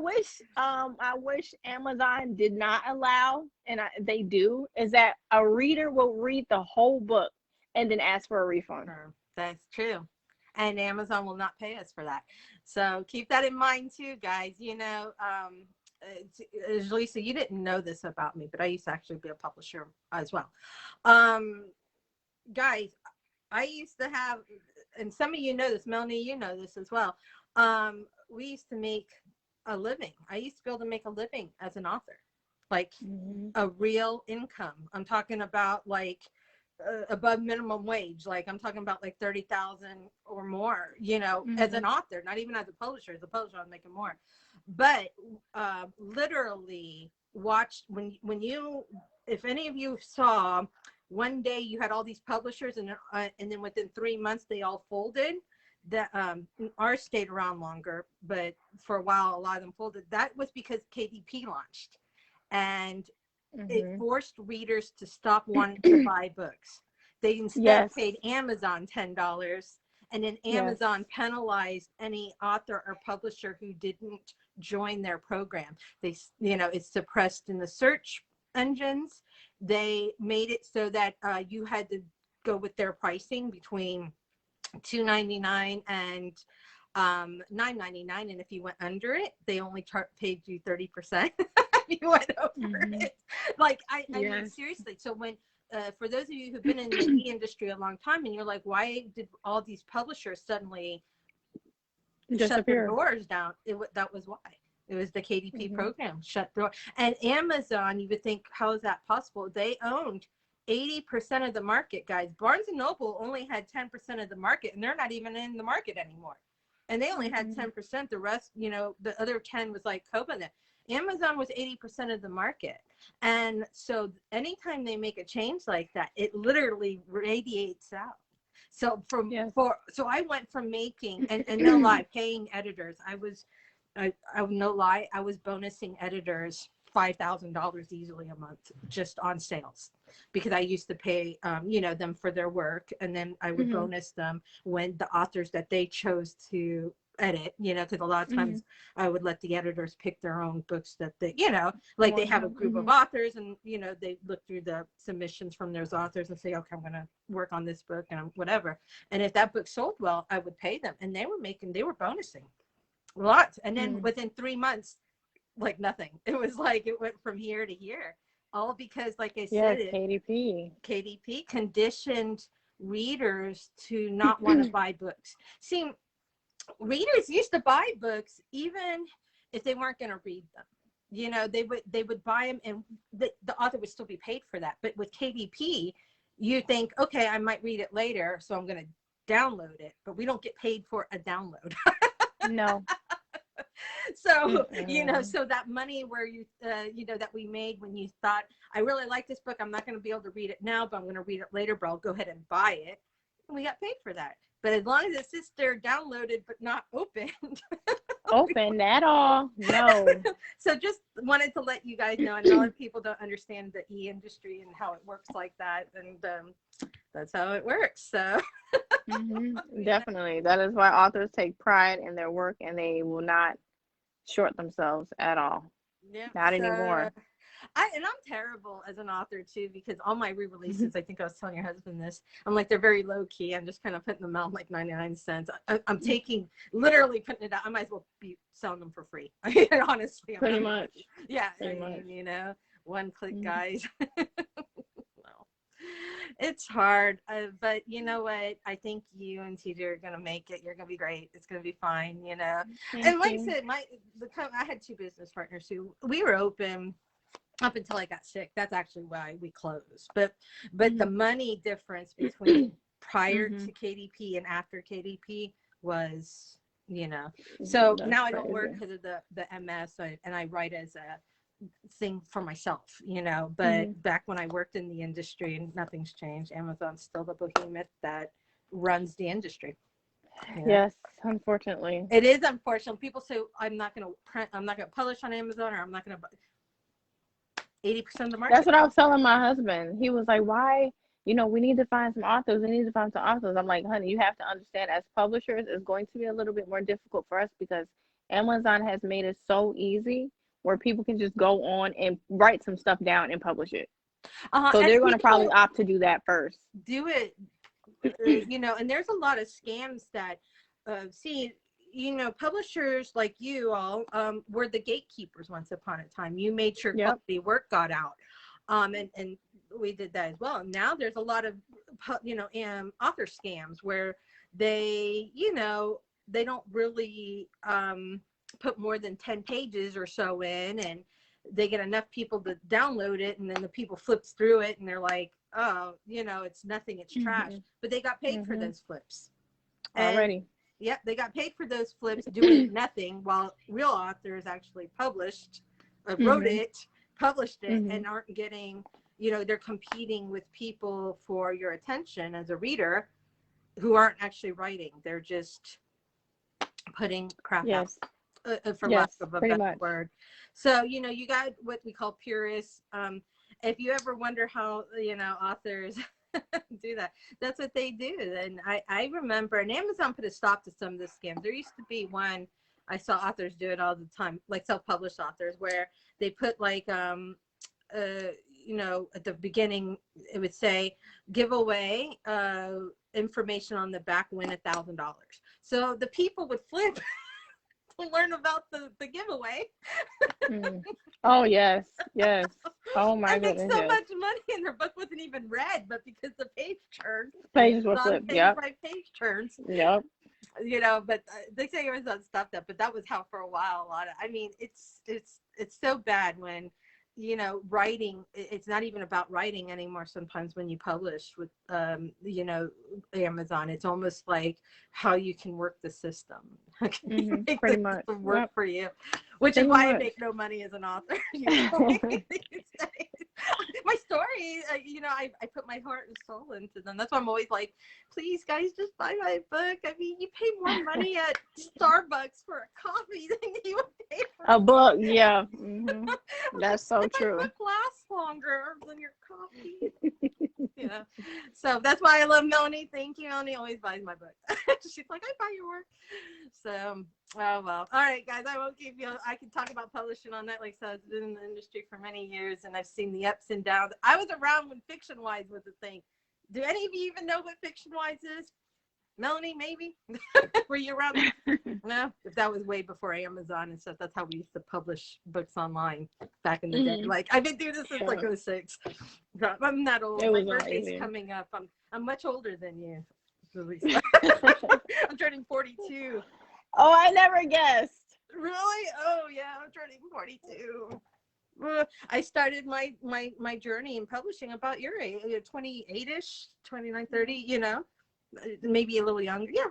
wish Amazon did not allow, and they do, is that a reader will read the whole book and then ask for a refund. That's true. And Amazon will not pay us for that. So keep that in mind too, guys. Jelissa, you didn't know this about me, but I used to actually be a publisher as well. Guys, I used to have, and some of you know this, Melanie, you know this as well. We used to make a living. I used to be able to make a living as an author, like a real income. I'm talking about like above minimum wage. Like I'm talking about like 30,000 or more, as an author, not even as a publisher. As a publisher, I'm making more. But literally watch when you, if any of you saw, one day you had all these publishers and then within 3 months they all folded. That ours stayed around longer, but for a while a lot of them folded. That was because KDP launched, and it forced readers to stop wanting to buy books. They instead paid Amazon $10, and then Amazon penalized any author or publisher who didn't join their program. They, it's suppressed in the search engines. They made it so that you had to go with their pricing between $2.99 and $9.99, and if you went under it, they only paid you 30%. If you went over it. Like I mean, seriously. So when for those of you who've been in the industry a long time, and you're like, why did all these publishers suddenly shut their doors down? That was why. It was the KDP program shut the door. And Amazon, you would think, how is that possible? They owned 80% of the market, guys. Barnes and Noble only had 10% of the market, and they're not even in the market anymore. And they only had 10%. The rest, the other 10 was like Covenant. Amazon was 80% of the market. And so anytime they make a change like that, it literally radiates out. So so I went from making, and no lie, paying editors. I no lie, I was bonusing editors $5,000 easily a month just on sales, because I used to pay them for their work, and then I would bonus them when the authors that they chose to edit, because a lot of times I would let the editors pick their own books that they, like they have a group of authors, and they look through the submissions from those authors and say, okay, I'm going to work on this book and whatever. And if that book sold well, I would pay them, and they were bonusing lots. And then within 3 months, like nothing. It was like it went from here to here, all because, like I said, KDP conditioned readers to not want to buy books. See, readers used to buy books even if they weren't going to read them. They would buy them, and the author would still be paid for that. But with KDP, you think, okay, I might read it later, so I'm going to download it, but we don't get paid for a download. No. So so that money where that we made when you thought, I really like this book, I'm not going to be able to read it now, but I'm going to read it later, but I'll go ahead and buy it, and we got paid for that. But as long as it sits there downloaded but not opened at all, no. So just wanted to let you guys know. I know a lot of people don't understand the industry and how it works like that, and that's how it works. So definitely, that is why authors take pride in their work, and they will not short themselves at all. Not anymore. I'm terrible as an author too, because all my re-releases, I think I was telling your husband this, I'm like, they're very low key. I'm just kind of putting them out like 99 cents. I'm taking, literally putting it out. I might as well be selling them for free. I mean, honestly. Pretty much. Yeah. One click, guys. Well, it's hard, but you know what? I think you and TJ are gonna make it. You're gonna be great. It's gonna be fine. And like I said, I had 2 business partners who we were open up until I got sick. That's actually why we closed. But the money difference between prior to KDP and after KDP was, so that's now crazy. I don't work because of the MS, and I write as a thing for myself, but back when I worked in the industry, and nothing's changed. Amazon's still the behemoth that runs the industry. Yes, unfortunately. It is unfortunate. People say, I'm not going to publish on Amazon, or I'm not going to 80% of the market. That's what I was telling my husband. He was like, why? We need to find some authors. We need to find some authors. I'm like, honey, you have to understand, as publishers, it's going to be a little bit more difficult for us because Amazon has made it so easy where people can just go on and write some stuff down and publish it. So they're going to probably opt to do that first. Do it, and there's a lot of scams that, publishers like you all were the gatekeepers once upon a time. You made sure quality work got out. And we did that as well. Now there's a lot of, author scams where they, they don't really put more than 10 pages or so in, and they get enough people to download it, and then the people flips through it and they're like, oh, it's nothing, it's trash. But they got paid for those flips already. Yep, they got paid for those flips doing nothing, while real authors actually published, wrote it, published it, and aren't getting, they're competing with people for your attention as a reader who aren't actually writing. They're just putting crap out, for lack of a better word. So, you got what we call purists. If you ever wonder how, authors do that, that's what they do. And I remember, and Amazon put a stop to some of the scams. There used to be one, I saw authors do it all the time, like self-published authors, where they put like, at the beginning, it would say, give away information on the back, win $1,000. So the people would flip to learn about the giveaway. Oh, yes. Oh, my goodness. I make so much money, and their book wasn't even read, but because the page turns, pages were flipped. Page by page turns. Yep. But they say Amazon stopped that, but that was how for a while. It's so bad when, writing, it's not even about writing anymore. Sometimes when you publish with, Amazon, it's almost like how you can work the system. Pretty much. Work for you, which is why I make no money as an author. My story, I put my heart and soul into them. That's why I'm always like, please, guys, just buy my book. I mean, you pay more money at Starbucks for a coffee than you would pay for a book. Yeah. That's so true. My book lasts longer than your coffee. So that's why I love Melanie. Thank you, Melanie. Always buys my book. She's like, I buy your work. So, oh well. All right, guys. I won't keep you. I can talk about publishing on that. Like I said, I've been in the industry for many years, and I've seen the ups and downs. I was around when Fiction Wise was a thing. Do any of you even know what Fiction Wise is? Melanie, maybe? Were you around? No, if that was way before Amazon and stuff. That's how we used to publish books online back in the day. Like, I've been doing this since like 06. I'm not old. My birthday's coming up. I'm much older than you. I'm turning 42. Oh, I never guessed. Really? Oh yeah, I'm turning 42. I started my journey in publishing about your age, 28ish, 29, 30. Maybe a little younger. Yeah,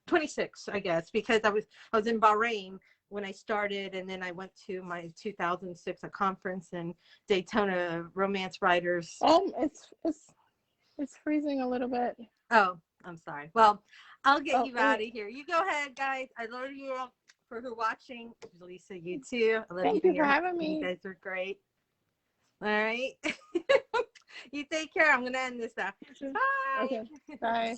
26, I guess, because I was in Bahrain when I started, and then I went to my 2006 a conference in Daytona, romance writers. It's freezing a little bit. Oh, I'm sorry. Well, I'll get you out of here. You go ahead, guys. I love you all for who watching. Jelissa, you too. I love Thank you for having me. You guys are great. All right. You take care. I'm gonna end this now. Bye. Okay. Bye.